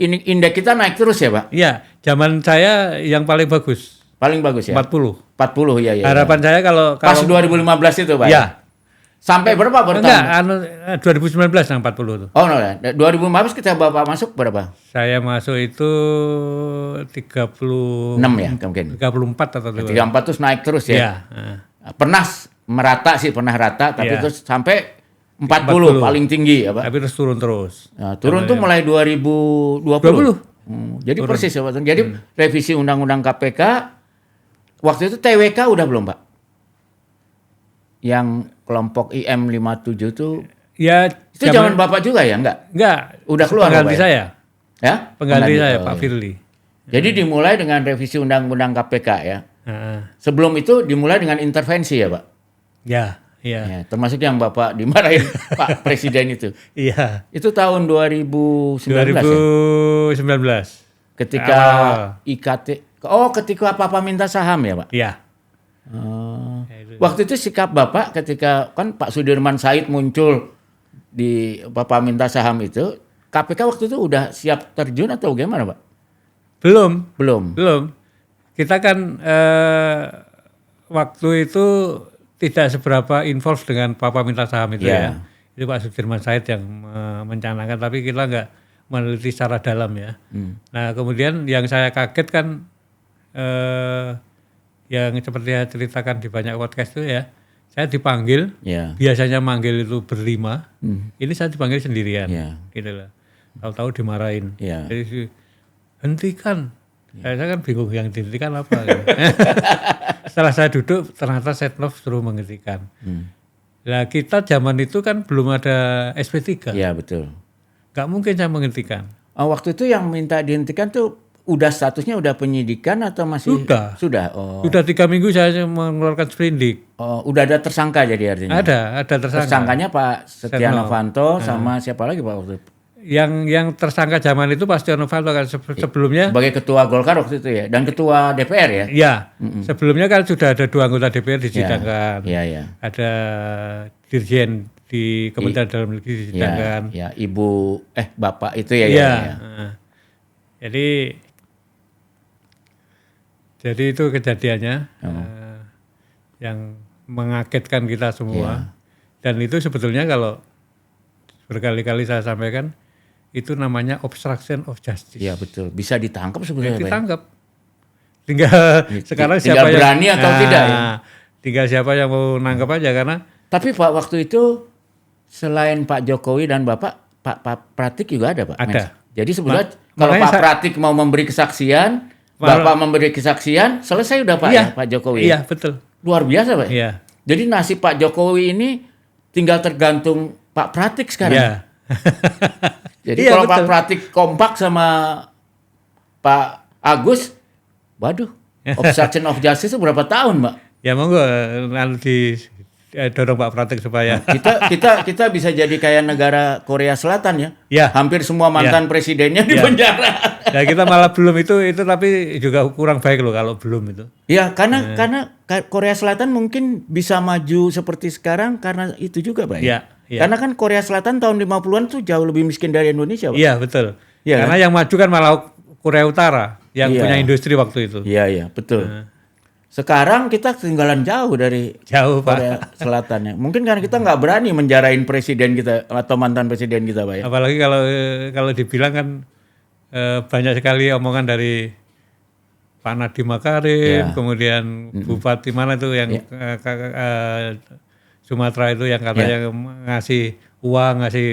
indeks kita naik terus ya, Pak? Iya, zaman saya yang paling bagus. Paling bagus ya? 40. 40 ya. Harapan saya kalau pas 2015 itu, Pak. Ya. Sampai berapa bertahun? Enggak, 2019 yang 40 itu. Oh, no, 2015 kita Bapak masuk berapa? Saya masuk itu 36 ya, mungkin. 34 atau 34 terus naik terus ya. Iya. Pernah rata, tapi terus sampai 40 paling tinggi ya, Pak. Tapi terus turun terus. Nah, turun tuh mulai 2020. Jadi turun. Persis ya, Pak. Jadi revisi Undang-Undang KPK waktu itu TWK udah belum, Pak? Yang kelompok IM 57 tuh ya itu zaman Bapak juga ya, enggak? Udah keluar pengganti Bapak, saya. Ya? Pengganti saya Pak Firly. Jadi dimulai dengan revisi Undang-Undang KPK ya. Sebelum itu dimulai dengan intervensi ya, Pak? Ya. Termasuk yang Bapak dimarahin Pak Presiden itu. Iya. Itu tahun 2019 ya? Ketika IKT. Oh, ketika Papa minta saham ya, Pak? Iya. Waktu itu sikap Bapak ketika kan Pak Sudirman Said muncul di Bapak minta saham itu, KPK waktu itu udah siap terjun atau gimana, Pak? Belum. Kita kan waktu itu tidak seberapa involve dengan Papa minta saham itu ya. Itu Pak Sudirman Said yang mencanangkan, tapi kita nggak meneliti secara dalam ya. Nah kemudian yang saya kaget kan yang seperti saya ceritakan di banyak podcast itu ya, saya dipanggil, biasanya manggil itu berlima, ini saya dipanggil sendirian, gitu loh. Tahu-tahu dimarahin, jadi hentikan. Saya kan bingung yang dihentikan apa. Gitu. Setelah saya duduk, ternyata Setnov suruh menghentikan. Nah kita zaman itu kan belum ada SP3. Iya betul. Gak mungkin saya menghentikan. Waktu itu yang minta dihentikan tuh udah statusnya udah penyidikan atau masih? Sudah. Sudah 3 minggu saya mengeluarkan sprindik. Udah ada tersangka jadi artinya? Ada tersangka. Tersangkanya Pak Setia Novanto sama siapa lagi Pak waktu itu? Yang tersangka zaman itu Pak Setia Novanto kan sebelumnya. Sebagai ketua Golkar waktu itu ya? Dan ketua DPR ya? Iya. Sebelumnya kan sudah ada 2 anggota DPR disidangkan. Iya. Ada Dirjen di Kementerian Dalam Negeri disidangkan. Ya, Ibu Bapak itu ya. Iya. Jadi itu kejadiannya yang mengagetkan kita semua. Dan itu sebetulnya kalau berkali-kali saya sampaikan, itu namanya obstruction of justice. Iya betul, bisa ditangkap sebetulnya. Ditangkap. Tinggal sekarang siapa yang berani atau tidak ya? Tinggal siapa yang mau nangkap aja karena. Tapi Pak waktu itu selain Pak Jokowi dan Bapak, Pak Pratik juga ada Pak? Ada. Jadi sebetulnya kalau Pak Pratik mau memberi kesaksian, Bapak memberi kesaksian, selesai udah Pak ya Pak Jokowi? Iya betul. Luar biasa Pak? Iya. Jadi nasib Pak Jokowi ini tinggal tergantung Pak Pratik sekarang? Iya. Jadi kalau betul. Pak Pratik kompak sama Pak Agus, waduh, obstruction of justice itu berapa tahun, Mbak? Ya monggo nanti dorong Pak Pratik supaya kita bisa jadi kayak negara Korea Selatan ya. Hampir semua mantan presidennya di penjara. Ya kita malah belum itu tapi juga kurang baik loh kalau belum itu. Ya karena Korea Selatan mungkin bisa maju seperti sekarang karena itu juga, Pak. Iya. Karena kan Korea Selatan tahun 50-an tuh jauh lebih miskin dari Indonesia, Pak. Iya, betul. Karena yang maju kan malah Korea Utara yang punya industri waktu itu. Iya, betul. Sekarang kita ketinggalan jauh dari Korea Selatan ya. Mungkin karena kita nggak berani menjarain presiden kita atau mantan presiden kita, Pak ya. Apalagi kalau dibilang kan banyak sekali omongan dari Pak Nadiem Makarim, kemudian Bupati mana tuh yang Sumatera itu yang katanya ngasih uang, ngasih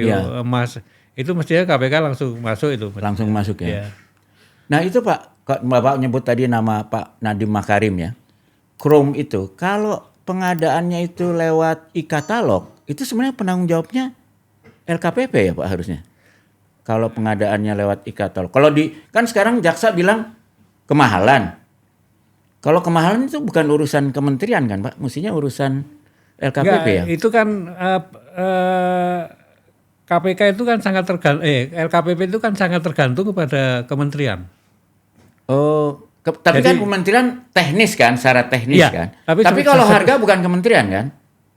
emas, itu mestinya KPK langsung masuk itu. Langsung masuk ya. Nah itu Pak, Bapak nyebut tadi nama Pak Nadiem Makarim ya. Chrome itu, kalau pengadaannya itu lewat e-katalog, itu sebenarnya penanggung jawabnya LKPP ya Pak harusnya. Kalau pengadaannya lewat e-katalog. Kalau kan sekarang jaksa bilang kemahalan. Kalau kemahalan itu bukan urusan kementerian kan Pak, mestinya urusan LKPP ya? Itu kan KPK itu kan sangat tergantung, LKPP itu kan sangat tergantung kepada kementerian. Tapi jadi, kan kementerian teknis kan, secara teknis kan. Tapi kalau harga bukan kementerian kan?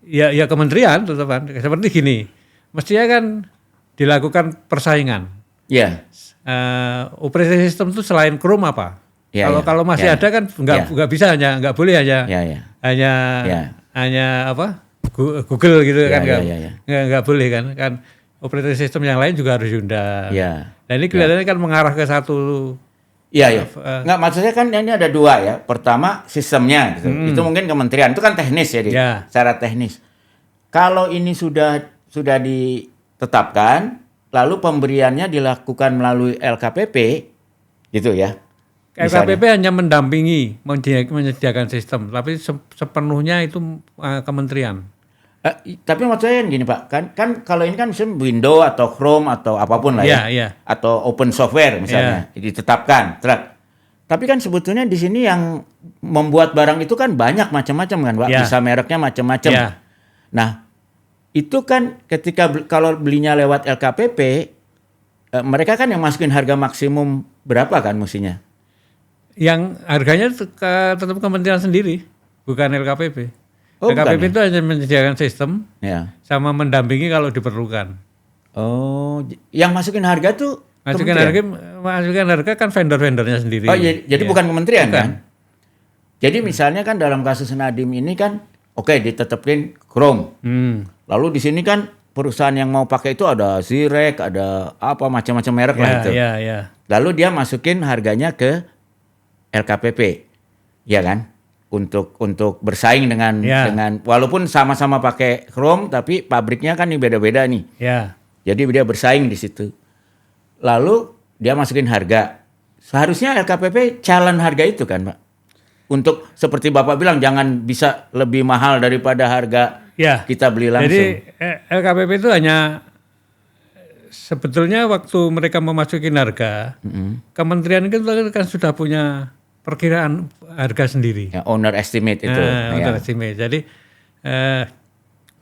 Ya kementerian tetap kan. Seperti gini, mestinya kan dilakukan persaingan. Ya. Operating system itu selain Chrome apa? Ya, kalau masih ada kan nggak bisa, nggak boleh hanya apa Google gitu kan, nggak boleh kan operating system yang lain juga harus diundang. Nah ini kelihatannya kan mengarah ke satu. Iya. Nggak, maksudnya kan ini ada dua ya. Pertama sistemnya gitu. Itu mungkin kementerian, itu kan teknis ya, secara teknis. Kalau ini sudah ditetapkan, lalu pemberiannya dilakukan melalui LKPP, gitu ya. LKPP hanya mendampingi, menyediakan sistem, tapi sepenuhnya itu kementerian. Tapi maksudnya gini Pak, kan kalau ini kan misalnya Windows atau Chrome atau apapun lah ya, atau open software misalnya ditetapkan. Tapi kan sebetulnya di sini yang membuat barang itu kan banyak macam-macam kan Pak, bisa mereknya macam-macam. Nah itu kan ketika kalau belinya lewat LKPP, mereka kan yang masukin harga maksimum berapa kan mestinya? Yang harganya tetap kementerian sendiri, bukan LKPP. LKPP itu hanya menyediakan sistem, sama mendampingi kalau diperlukan. Oh, yang masukin harga tuh masukin harga kan vendor-vendornya sendiri. Oh, jadi bukan kementerian kan? Jadi misalnya kan dalam kasus Nadiem ini kan, ditetepin Chrome. Lalu di sini kan perusahaan yang mau pakai itu ada Zirek, ada apa macam-macam merek lah itu. Lalu dia masukin harganya ke LKPP, ya kan? Untuk bersaing dengan walaupun sama-sama pakai Chrome tapi pabriknya kan ini beda-beda nih. Jadi dia bersaing di situ. Lalu dia masukin harga. Seharusnya LKPP challenge harga itu kan, Pak. Untuk seperti Bapak bilang jangan bisa lebih mahal daripada harga kita beli langsung. Jadi LKPP itu hanya sebetulnya waktu mereka memasukin harga, kementerian itu kan sudah punya perkiraan harga sendiri. Owner estimate itu. Owner estimate. Jadi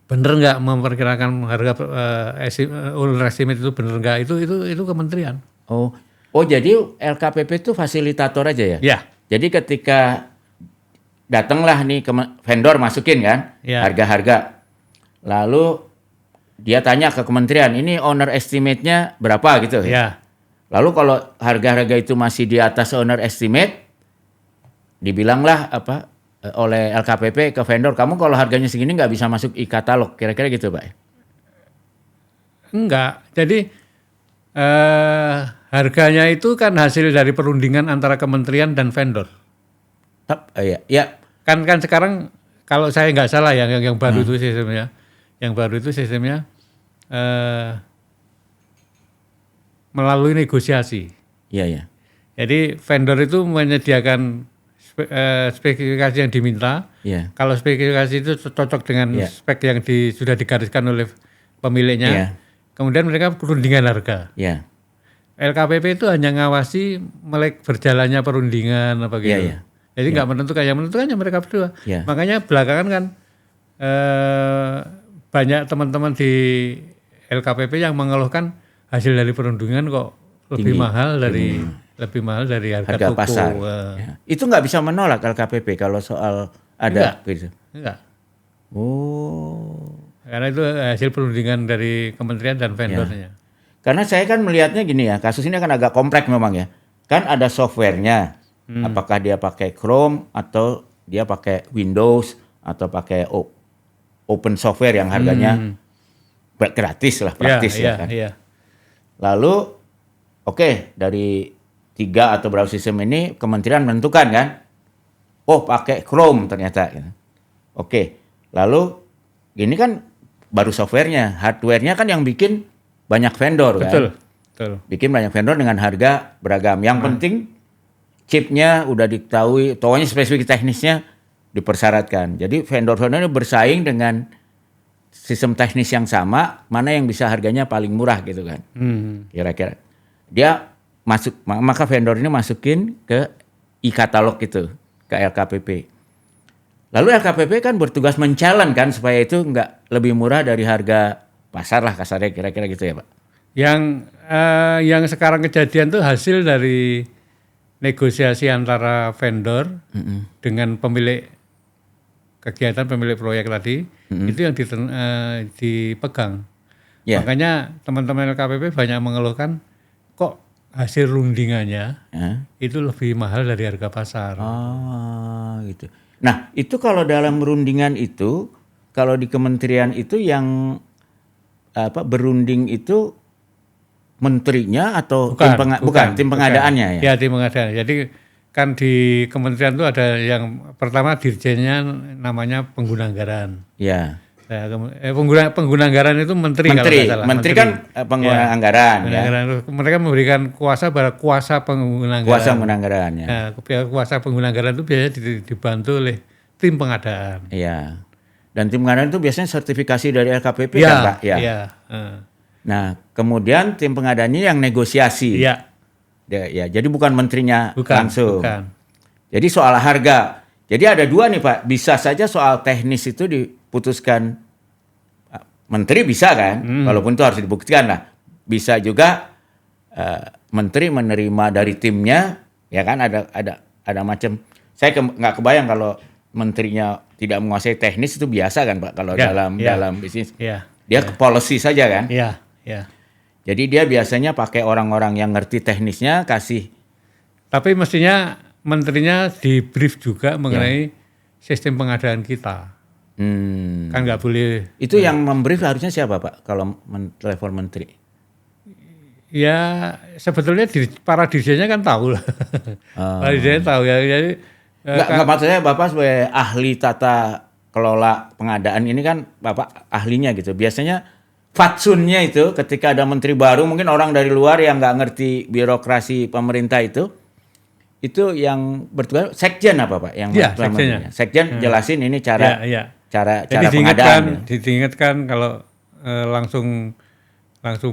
benar nggak memperkirakan harga owner estimate itu benar nggak? Itu kementerian. Oh jadi LKPP itu fasilitator aja ya? Ya. Jadi ketika datanglah nih vendor masukin kan harga-harga, lalu dia tanya ke kementerian, ini owner estimate-nya berapa gitu? Lalu kalau harga-harga itu masih di atas owner estimate, dibilanglah oleh LKPP ke vendor, kamu kalau harganya segini nggak bisa masuk e-katalog, kira-kira gitu Pak? Enggak, jadi harganya itu kan hasil dari perundingan antara kementerian dan vendor. Kan sekarang kalau saya nggak salah yang baru itu sistemnya, melalui negosiasi. Jadi vendor itu menyediakan spesifikasi yang diminta. Kalau spesifikasi itu cocok dengan spek yang sudah digariskan oleh pemiliknya, kemudian mereka perundingan harga. LKPP itu hanya ngawasi berjalannya perundingan apa gitu. Jadi nggak menentukan, yang menentukannya mereka berdua. Makanya belakangan kan banyak teman-teman di LKPP yang mengeluhkan hasil dari perundingan kok lebih mahal dari harga toko. Pasar. Itu nggak bisa menolak LKPP kalau soal ada. Enggak. Karena itu hasil perundingan dari kementerian dan vendornya. Karena saya kan melihatnya gini ya, kasus ini kan agak kompleks memang ya. Kan ada softwarenya, apakah dia pakai Chrome atau dia pakai Windows atau pakai open software yang harganya gratis lah, praktis kan. Lalu dari 3 atau berapa sistem ini kementerian menentukan kan, pakai Chrome ternyata. Lalu ini kan baru softwarenya, hardwarenya kan yang bikin banyak vendor. Betul. Bikin banyak vendor dengan harga beragam. Yang penting chipnya udah diketahui, pokoknya spesifik teknisnya dipersyaratkan. Jadi vendor-vendor ini bersaing dengan sistem teknis yang sama, mana yang bisa harganya paling murah gitu kan. Kira-kira. Dia maka vendor ini masukin ke e-katalog itu, ke LKPP. Lalu LKPP kan bertugas men-challenge kan supaya itu nggak lebih murah dari harga pasar lah kasarnya, kira-kira gitu ya Pak. Yang sekarang kejadian tuh hasil dari negosiasi antara vendor dengan pemilik kegiatan, pemilik proyek tadi, itu yang dipegang. Makanya teman-teman LKPP banyak mengeluhkan, kok hasil rundingannya itu lebih mahal dari harga pasar. Gitu. Nah, itu kalau dalam rundingan itu, kalau di kementerian itu yang berunding itu menterinya atau tim pengadaannya ya? Ya, tim pengadaan. Jadi kan di kementerian itu ada yang pertama dirjennya namanya pengguna anggaran. Ya. Nah, pengguna anggaran itu menteri kalau nggak salah. Menteri kan pengguna anggaran. Mereka memberikan kuasa pada kuasa pengguna anggaran. Kuasa pengguna anggaran ya. Nah, kuasa pengguna anggaran itu biasanya dibantu oleh tim pengadaan. Iya. Dan tim pengadaan itu biasanya sertifikasi dari LKPP kan Pak? Iya. Nah, kemudian tim pengadaannya yang negosiasi. Iya. Ya, jadi bukan menterinya langsung. Bukan. Jadi soal harga. Jadi ada dua nih Pak, bisa saja soal teknis itu diputuskan menteri bisa kan, walaupun itu harus dibuktikan lah. Bisa juga menteri menerima dari timnya, ya kan ada macam. Saya nggak kebayang kalau menterinya tidak menguasai teknis itu biasa kan Pak kalau dalam bisnis. Yeah. Dia policy saja kan. Iya. Jadi dia biasanya pakai orang-orang yang ngerti teknisnya kasih. Tapi mestinya menterinya di brief juga mengenai sistem pengadaan kita. Kan nggak boleh. Itu yang membrief harusnya siapa Pak kalau level menteri? Ya sebetulnya para dirjennya kan tahu lah. Para dirjennya tahu ya. Jadi nggak maksudnya Bapak sebagai ahli tata kelola pengadaan ini kan Bapak ahlinya gitu. Biasanya fatsunnya itu ketika ada menteri baru mungkin orang dari luar yang nggak ngerti birokrasi pemerintah itu yang bertugas sekjen apa Pak yang sekjen jelasin ini cara pengadaan. Diingatkan kalau langsung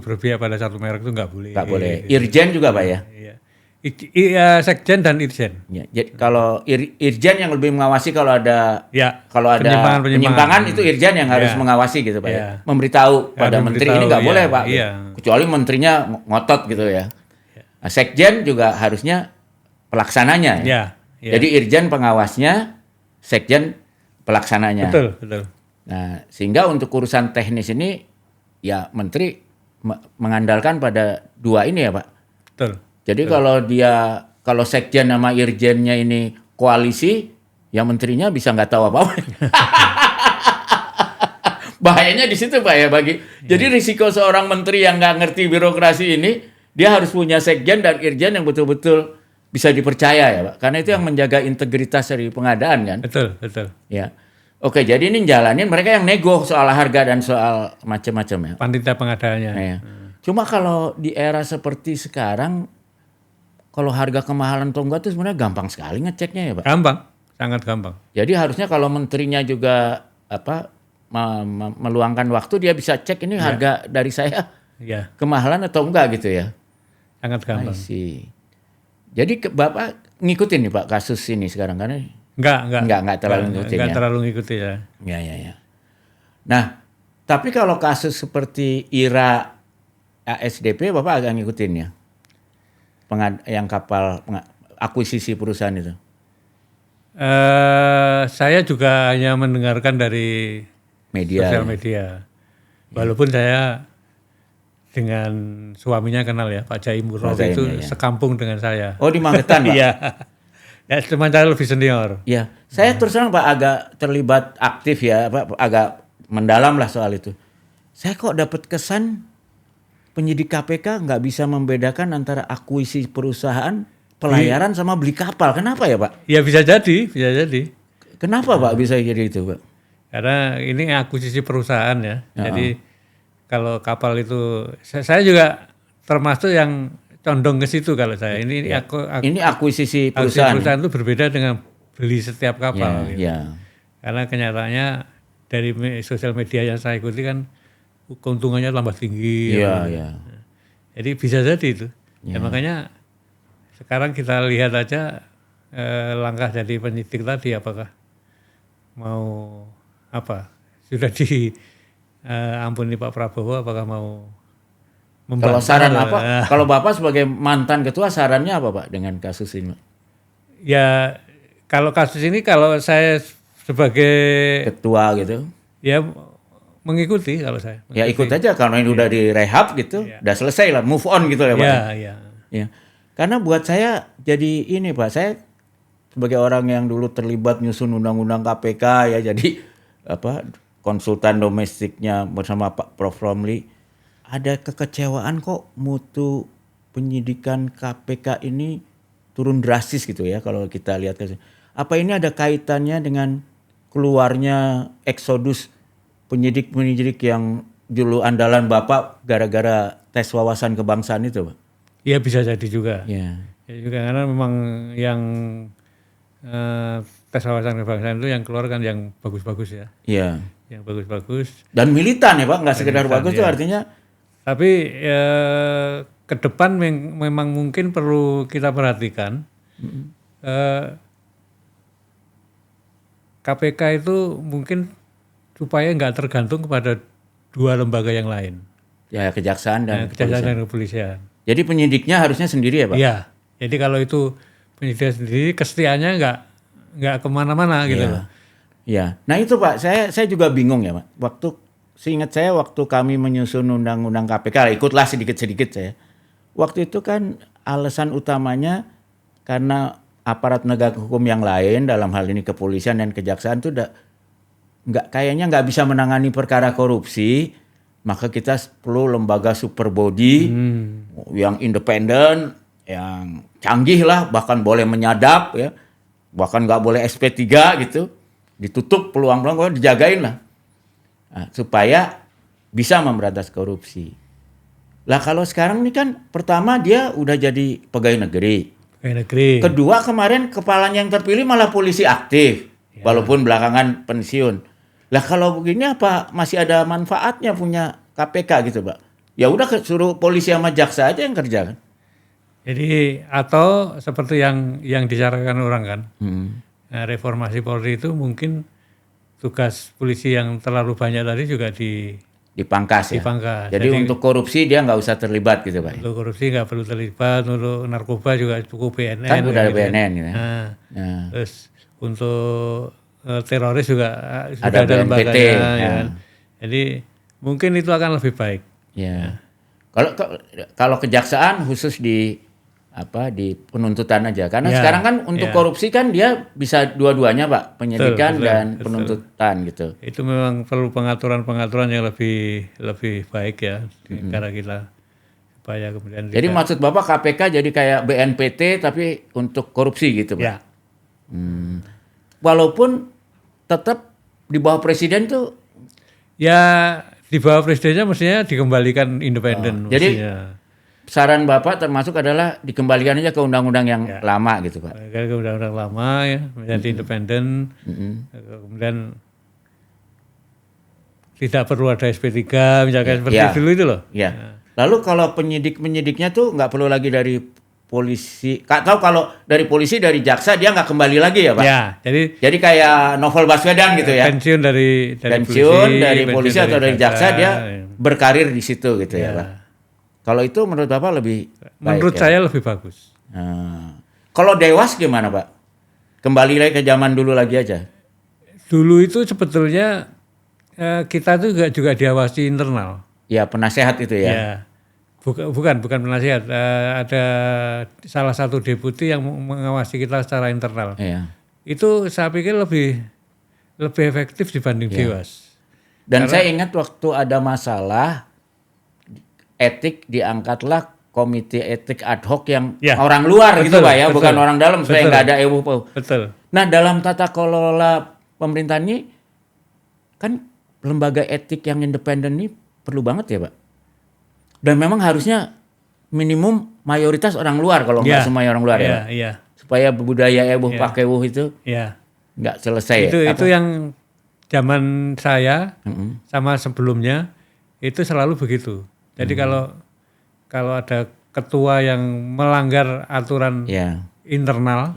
berpihak pada satu merek itu nggak boleh. Nggak boleh. Irjen juga Pak ya. Iya. Sekjen dan irjen. Ya, jadi kalau irjen yang lebih mengawasi kalau ada penyimpangan itu irjen yang harus mengawasi gitu Pak ya. Memberitahu pada menteri ini nggak boleh Pak. Kecuali menterinya ngotot gitu ya. Nah, sekjen juga harusnya pelaksananya. Jadi irjen pengawasnya, sekjen pelaksananya. Betul. Nah, sehingga untuk urusan teknis ini ya menteri mengandalkan pada dua ini ya Pak. Betul. Jadi kalau sekjen sama irjennya ini koalisi, ya menterinya bisa nggak tahu apa-apa. Bahayanya di situ Pak ya Jadi risiko seorang menteri yang nggak ngerti birokrasi ini, dia harus punya sekjen dan irjen yang betul-betul bisa dipercaya ya Pak. Karena itu yang menjaga integritas dari pengadaan kan. Betul. Ya. Oke, jadi ini jalanin mereka yang nego soal harga dan soal macam-macam ya. Panitia pengadaannya. Nah, ya. Cuma kalau di era seperti sekarang, kalau harga kemahalan atau enggak itu sebenarnya gampang sekali ngeceknya ya Pak. Gampang, sangat gampang. Jadi harusnya kalau menterinya juga meluangkan waktu dia bisa cek ini harga dari saya kemahalan atau enggak gitu ya. Sangat gampang. Jadi Bapak ngikutin nih Pak kasus ini sekarang kan? Enggak terlalu ngikutin. Enggak terlalu ngikutin ya. Ya. Nah, tapi kalau kasus seperti IRA ASDP Bapak agak ngikutin ya? Yang kapal akuisisi perusahaan itu. Saya juga hanya mendengarkan dari sosial media. Walaupun saya dengan suaminya kenal ya, Pak Jaim Murroh itu sekampung dengan saya. Oh di Magetan Pak? Iya. Ya cuma saya lebih senior. Iya. Saya terus terang Pak agak terlibat aktif ya, Pak agak mendalam lah soal itu. Saya kok dapat kesan penyidik KPK nggak bisa membedakan antara akuisisi perusahaan, pelayaran sama beli kapal. Kenapa ya Pak? Ya bisa jadi. Kenapa Pak bisa jadi itu Pak? Karena ini akuisisi perusahaan ya. Jadi kalau kapal itu, saya juga termasuk yang condong ke situ kalau saya. Ini akuisisi perusahaan. Perusahaan itu berbeda dengan beli setiap kapal. Ya. Karena kenyataannya dari sosial media yang saya ikuti kan keuntungannya tambah tinggi. Iya. Jadi bisa jadi itu. Ya makanya sekarang kita lihat aja langkah dari penyidik tadi apakah mau sudah ampuni Pak Prabowo apakah mau membantah. Kalau saran apa? Kalau Bapak sebagai mantan ketua sarannya apa Pak dengan kasus ini? Ya kalau kasus ini kalau saya sebagai ketua gitu. Ya mengikuti kalau saya. Ya ikut aja kalau ini udah direhab gitu, udah selesai lah, move on gitu ya Pak. Iya. Ya. Karena buat saya jadi ini Pak, saya sebagai orang yang dulu terlibat nyusun undang-undang KPK ya, jadi konsultan domestiknya bersama Pak Prof. Romli, ada kekecewaan kok mutu penyidikan KPK ini turun drastis gitu ya kalau kita lihat. Apa ini ada kaitannya dengan keluarnya eksodus penyidik-penyidik yang dulu andalan Bapak gara-gara tes wawasan kebangsaan itu Pak? Iya bisa jadi juga. Ya. Ya juga karena memang yang tes wawasan kebangsaan itu yang keluar kan yang bagus-bagus ya. Iya. Yang bagus-bagus. Dan militan ya Pak, nggak sekedar bagus itu artinya. Tapi ke depan memang mungkin perlu kita perhatikan. KPK itu mungkin supaya nggak tergantung kepada dua lembaga yang lain. Ya kejaksaan dan kepolisian. Jadi penyidiknya harusnya sendiri ya Pak? Iya. Jadi kalau itu penyidik sendiri, kesetiaannya nggak kemana-mana gitu loh. Iya. Nah itu Pak, saya juga bingung ya Pak. Seingat saya waktu kami menyusun undang-undang KPK, ikutlah sedikit-sedikit saya. Waktu itu kan alasan utamanya karena aparat penegak hukum yang lain dalam hal ini kepolisian dan kejaksaan itu kayaknya nggak bisa menangani perkara korupsi. Maka kita perlu lembaga super body yang independen, yang canggih lah, bahkan boleh menyadap ya, bahkan nggak boleh SP3 gitu, ditutup peluang-peluang, dijagain lah, supaya bisa memberantas korupsi. Lah kalau sekarang ini kan pertama dia udah jadi pegawai negeri. Kedua kemarin kepalanya yang terpilih malah polisi aktif, walaupun belakangan pensiun. Lah kalau begini apa masih ada manfaatnya punya KPK gitu Pak? Ya udah suruh polisi sama jaksa aja yang kerja kan. Jadi atau seperti yang disarankan orang kan, reformasi Polri itu mungkin tugas polisi yang terlalu banyak tadi juga dipangkas ya. Jadi untuk korupsi dia nggak usah terlibat gitu Pak. Untuk korupsi nggak perlu terlibat, untuk narkoba juga cukup BNN. Kan udah ada BNN gitu. Terus untuk teroris juga sudah ada lembaganya. Ya kan? Jadi mungkin itu akan lebih baik. Ya. Kalau kejaksaan khusus di penuntutan aja. Karena sekarang kan untuk korupsi kan dia bisa dua-duanya Pak, penyidikan dan penuntutan gitu. Itu memang perlu pengaturan yang lebih baik ya di negara kita supaya kemudian. Jadi maksud Bapak KPK jadi kayak BNPT tapi untuk korupsi gitu Pak. Ya. Walaupun tetap di bawah presiden tuh. Ya di bawah presidennya mestinya dikembalikan independen. Jadi saran Bapak termasuk adalah dikembalikan aja ke undang-undang yang lama gitu Pak. Ke undang-undang lama ya, menjadi independen. Kemudian tidak perlu ada SP3 misalkan seperti dulu itu loh. Ya. Lalu kalau penyidik-penyidiknya tuh nggak perlu lagi dari polisi. Tahu kalau dari polisi dari jaksa dia nggak kembali lagi ya Pak? Ya, jadi kayak novel Baswedan gitu ya. Pensiun dari polisi atau dari jaksa dia berkarir di situ gitu ya Pak. Kalau itu menurut Bapak lebih baik? Menurut saya lebih bagus. Kalau Dewas gimana Pak? Kembali lagi ke zaman dulu lagi aja. Dulu itu sebetulnya kita tuh juga diawasi internal. Ya penasehat itu ya. Ya. Bukan penasihat. Ada salah satu deputi yang mengawasi kita secara internal. Iya. Itu saya pikir lebih efektif dibanding Dewas. Dan saya ingat waktu ada masalah etik diangkatlah komite etik ad hoc yang orang luar gitu Pak ya, bukan orang dalam supaya nggak ada ewu. Betul. Nah dalam tata kelola pemerintahan ini kan lembaga etik yang independen ini perlu banget ya Pak. Dan memang harusnya minimum mayoritas orang luar kalau nggak semua orang luar ya. Iya. Supaya budaya pakai itu nggak selesai. Itu yang zaman saya sama sebelumnya itu selalu begitu. Jadi kalau ada ketua yang melanggar aturan internal,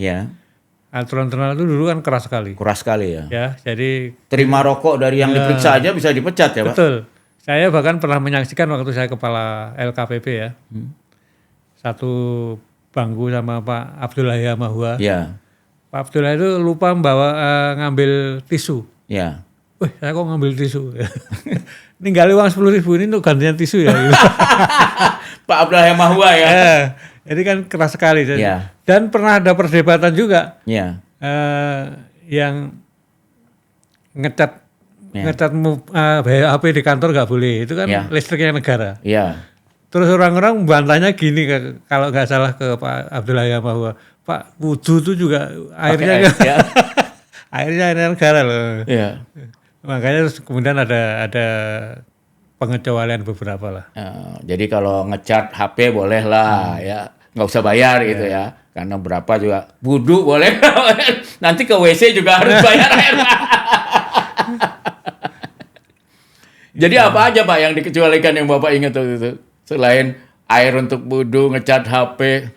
aturan internal itu dulu kan keras sekali. Keras sekali ya. Ya, jadi terima rokok dari yang diperiksa aja bisa dipecat ya Pak. Betul. Saya bahkan pernah menyaksikan waktu saya kepala LKPP ya. Satu bangku sama Pak Abdullah Mahua. Iya. Pak Abdullah itu lupa ngambil tisu. Iya. Wih, saya kok ngambil tisu. Ninggalin uang 10.000 ini untuk gantian tisu ya. Gitu. Pak Abdullah Mahua ya. Jadi kan keras sekali. Ya. Dan pernah ada perdebatan juga Ya. yang ngecat HP di kantor nggak boleh. Itu kan listriknya negara. Ya. Terus orang-orang membantahnya gini, kalau nggak salah ke Pak Abdul Hayam, bahwa Pak wudhu itu juga airnya airnya negara loh. Ya. Makanya kemudian ada pengecualian beberapa lah. Jadi kalau ngecat HP boleh lah ya, nggak usah bayar gitu ya. Karena berapa juga, wudhu boleh. Nanti ke WC juga harus bayar. Jadi apa aja Pak yang dikecualikan yang Bapak ingat waktu itu? Selain air untuk wudhu, ngecat HP.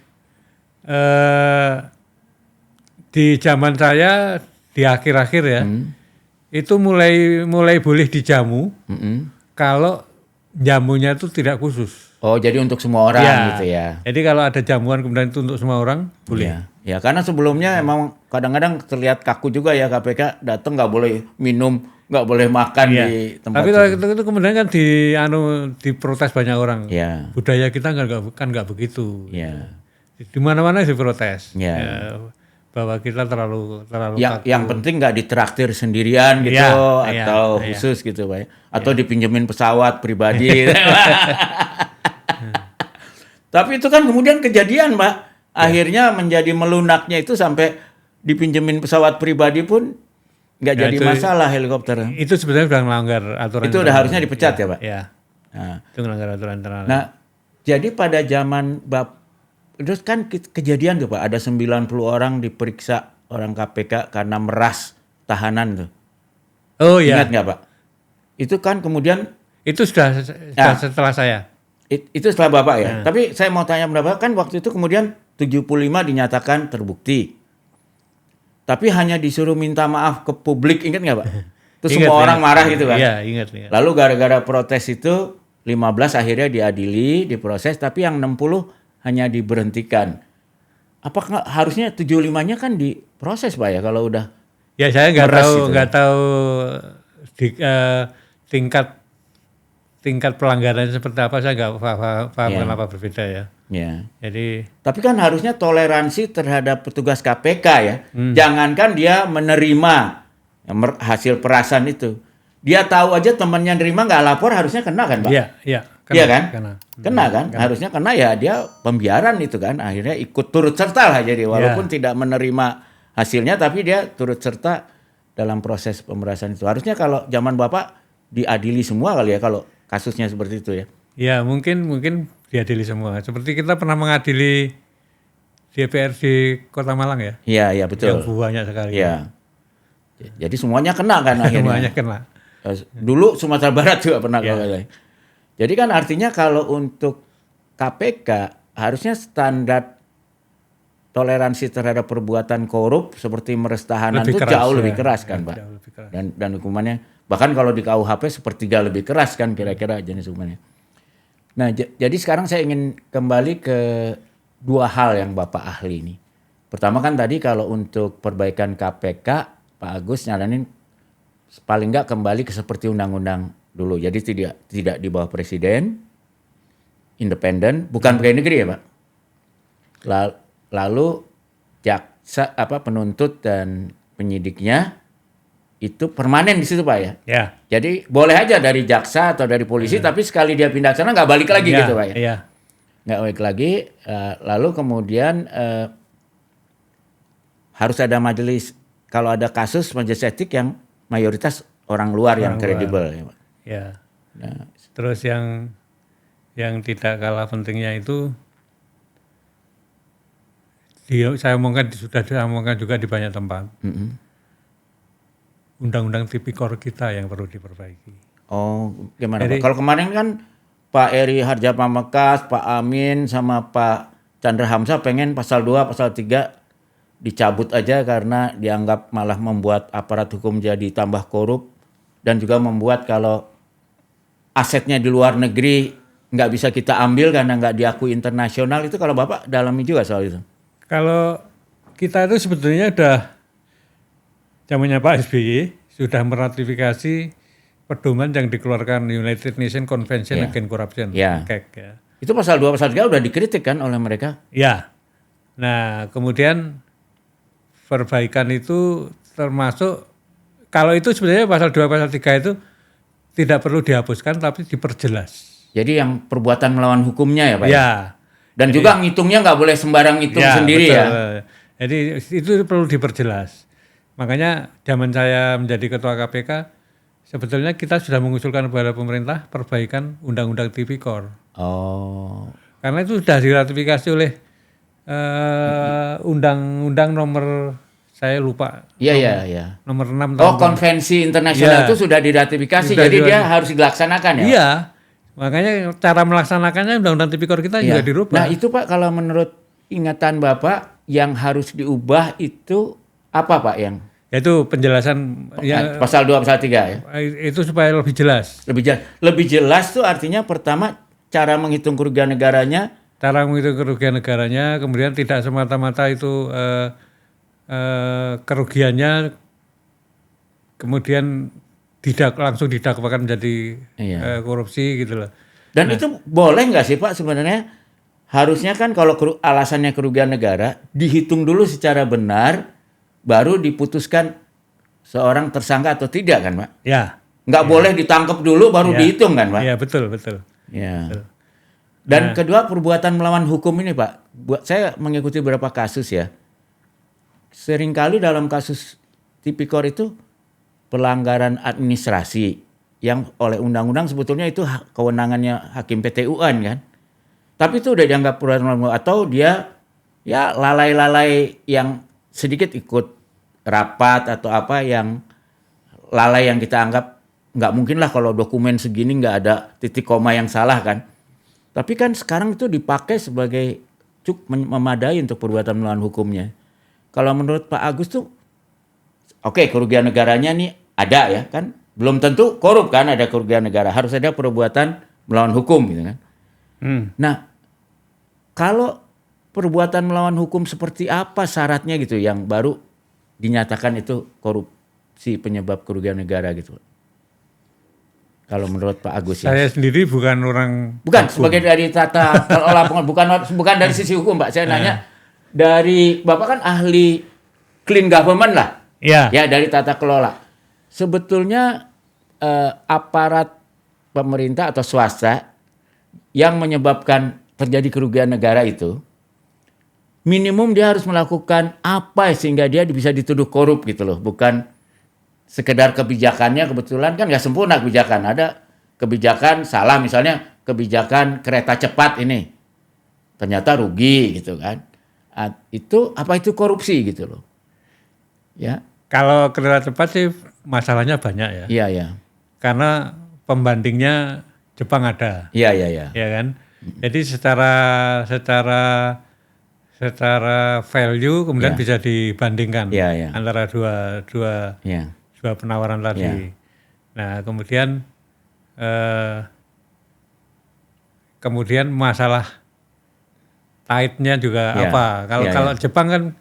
Di zaman saya, di akhir-akhir ya, itu mulai boleh dijamu. Kalau jamunya itu tidak khusus. Oh, jadi untuk semua orang gitu ya. Jadi kalau ada jamuan kemudian itu untuk semua orang, boleh. Ya, karena sebelumnya emang kadang-kadang terlihat kaku juga ya, KPK datang nggak boleh minum, nggak boleh makan di tempat. Tapi itu kemudian kan diprotes banyak orang. Ya. Budaya kita kan nggak begitu. Ya. Di mana-mana diprotes. Ya. Bahwa kita terlalu yang penting nggak ditraktir sendirian gitu atau khusus gitu Pak, atau dipinjemin pesawat pribadi. Tapi itu kan kemudian kejadian Pak, akhirnya menjadi melunaknya itu sampai dipinjemin pesawat pribadi pun nggak jadi masalah helikopter. Itu sebenarnya sudah melanggar aturan. Itu udah harusnya dipecat ya Pak. Ya. Itu melanggar aturan internal. Nah, jadi pada zaman terus kan kejadian tuh Pak, ada 90 orang diperiksa orang KPK karena meras tahanan tuh. Oh iya. Ingat nggak Pak? Itu kan kemudian. Itu sudah setelah saya. Itu setelah Bapak ya. Tapi saya mau tanya Bapak, kan waktu itu kemudian 75 dinyatakan terbukti. Tapi hanya disuruh minta maaf ke publik, ingat nggak Pak? Terus semua orang marah gitu kan. Iya, ingat. Lalu gara-gara protes itu 15 akhirnya diadili, diproses, tapi yang 60 hanya diberhentikan. Apakah harusnya 75-nya kan diproses Pak ya kalau udah? Ya saya nggak tahu tingkat pelanggaran seperti apa, saya nggak paham kenapa berbeda ya. Ya. Jadi. Tapi kan harusnya toleransi terhadap petugas KPK ya. Jangankan dia menerima hasil perasan itu, dia tahu aja temannya nerima nggak lapor, harusnya kena kan Pak? Iya. Iya kan? Kena kan? Harusnya kena ya, dia pembiaran itu kan. Akhirnya ikut turut serta lah jadi. Walaupun tidak menerima hasilnya, tapi dia turut serta dalam proses pemerasan itu. Harusnya kalau zaman Bapak diadili semua kali ya kalau kasusnya seperti itu ya. Ya mungkin diadili semua. Seperti kita pernah mengadili DPR di Kota Malang ya. Iya betul. Yang banyak sekali. Iya. Jadi semuanya kena kan akhirnya. Semuanya kena. Dulu Sumatera Barat juga pernah kalau. Jadi kan artinya kalau untuk KPK harusnya standar toleransi terhadap perbuatan korup seperti meres tahanan itu jauh lebih keras kan Pak. Dan hukumannya bahkan kalau di KUHP sepertiga lebih keras kan kira-kira jenis hukumannya. Nah jadi sekarang saya ingin kembali ke dua hal yang Bapak ahli ini. Pertama kan tadi kalau untuk perbaikan KPK Pak Agus nyaranin paling nggak kembali ke seperti undang-undang dulu. Jadi tidak di bawah presiden, independen, bukan pegawai negeri ya Pak. Lalu jaksa penuntut dan penyidiknya itu permanen di situ Pak ya. Ya. Jadi boleh aja dari jaksa atau dari polisi, tapi sekali dia pindah ke sana nggak balik lagi gitu Pak ya. Iya. Nggak balik lagi. Lalu kemudian harus ada majelis, kalau ada kasus majelis etik yang mayoritas orang luar yang kredibel ya Pak. Ya. Nah, terus yang tidak kalah pentingnya itu saya sudah omongkan juga di banyak tempat. Undang-undang tipikor kita yang perlu diperbaiki. Oh, gimana Pak? Kalau kemarin kan Pak Eri Harja Pamekasan, Pak Amin sama Pak Chandra Hamzah pengen pasal 2, pasal 3 dicabut aja karena dianggap malah membuat aparat hukum jadi tambah korup dan juga membuat kalau asetnya di luar negeri nggak bisa kita ambil karena nggak diakui internasional. Itu kalau Bapak dalami juga soal itu? Kalau kita itu sebetulnya zamannya Pak SBY sudah meratifikasi pedoman yang dikeluarkan United Nations Convention Against Corruption, CAC ya. Itu pasal 2 pasal 3 udah dikritik kan oleh mereka? Ya. Nah, kemudian perbaikan itu termasuk, kalau itu sebenarnya pasal 2 pasal 3 itu tidak perlu dihapuskan tapi diperjelas. Jadi yang perbuatan melawan hukumnya ya Pak? Ya. Dan jadi, juga ngitungnya nggak boleh sembarang ngitung sendiri betul. ya? Jadi itu perlu diperjelas. Makanya zaman saya menjadi ketua KPK, sebetulnya kita sudah mengusulkan kepada pemerintah perbaikan Undang-Undang Tipikor. Oh. Karena itu sudah diratifikasi oleh Undang-Undang nomor, saya lupa. Iya. Nomor 6 tahun. Oh, konvensi internasional itu sudah diratifikasi, jadi dia harus dilaksanakan ya? Iya. Makanya cara melaksanakannya Undang-Undang Tipikor kita juga dirubah. Nah itu Pak, kalau menurut ingatan Bapak yang harus diubah itu apa Pak yang? Yaitu penjelasan pasal 2 pasal 3 ya. Itu supaya lebih jelas. Lebih jelas tuh artinya pertama cara menghitung kerugian negaranya. Cara menghitung kerugian negaranya, kemudian tidak semata-mata itu kerugiannya kemudian langsung didakwakan menjadi korupsi gitu loh. Dan itu boleh nggak sih Pak sebenarnya? Harusnya kan kalau alasannya kerugian negara dihitung dulu secara benar, baru diputuskan seorang tersangka atau tidak kan Pak? Ya. Nggak boleh ditangkap dulu baru dihitung kan Pak? Iya betul. Ya. Dan kedua perbuatan melawan hukum ini Pak, buat saya mengikuti beberapa kasus ya. Seringkali dalam kasus Tipikor itu pelanggaran administrasi yang oleh undang-undang sebetulnya itu kewenangannya hakim PT UN kan. Tapi itu udah dianggap perbuatan melawan hukum, atau dia ya lalai-lalai yang sedikit ikut rapat atau apa, yang lalai yang kita anggap nggak mungkin lah kalau dokumen segini nggak ada titik koma yang salah kan. Tapi kan sekarang itu dipakai sebagai memadai untuk perbuatan melawan hukumnya. Kalau menurut Pak Agus tuh, oke, kerugian negaranya nih ada ya kan. Belum tentu korup kan, ada kerugian negara. Harus ada perbuatan melawan hukum gitu kan. Nah, kalau perbuatan melawan hukum seperti apa syaratnya gitu yang baru dinyatakan itu korupsi penyebab kerugian negara gitu. Kalau menurut Pak Agus ya. Saya sendiri bukan orang bukan hukum. Sebagai dari tata kelola bukan dari sisi hukum Pak. Saya nanya dari Bapak kan ahli clean government lah. Ya. Ya, dari tata kelola. Sebetulnya aparat pemerintah atau swasta yang menyebabkan terjadi kerugian negara itu, minimum dia harus melakukan apa sehingga dia bisa dituduh korup gitu loh. Bukan sekedar kebijakannya, kebetulan kan nggak sempurna kebijakan. Ada kebijakan salah, misalnya kebijakan kereta cepat ini ternyata rugi gitu kan. Itu apa itu korupsi gitu loh. Ya. Kalau kereta cepat sih masalahnya banyak ya. Iya. Karena pembandingnya Jepang ada. Iya. Ya kan. Jadi secara value kemudian bisa dibandingkan antara dua penawaran tadi. Nah, kemudian masalah tightnya juga apa? Kalau Jepang kan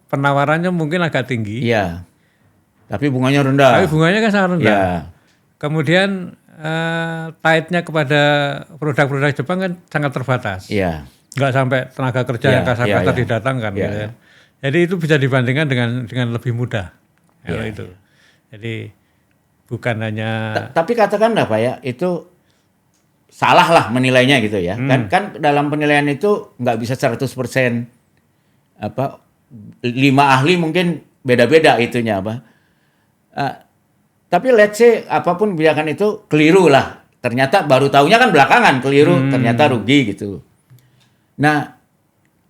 penawarannya mungkin agak tinggi. Iya. Tapi bunganya rendah. Tapi bunganya kan sangat rendah. Iya. Kemudian tightnya kepada produk-produk Jepang kan sangat terbatas. Iya. Nggak sampai tenaga kerja yang kasar-kasar didatangkan. Iya. Gitu. Jadi itu bisa dibandingkan dengan lebih mudah. Kalau itu. Jadi bukan hanya. Tapi katakanlah Pak ya, itu salah lah menilainya gitu ya. Kan dalam penilaian itu nggak bisa 100% apa 5 ahli mungkin beda-beda itunya apa. Tapi let's say apapun kebijakan itu keliru lah. Ternyata baru tahunya kan belakangan keliru, ternyata rugi gitu. Nah,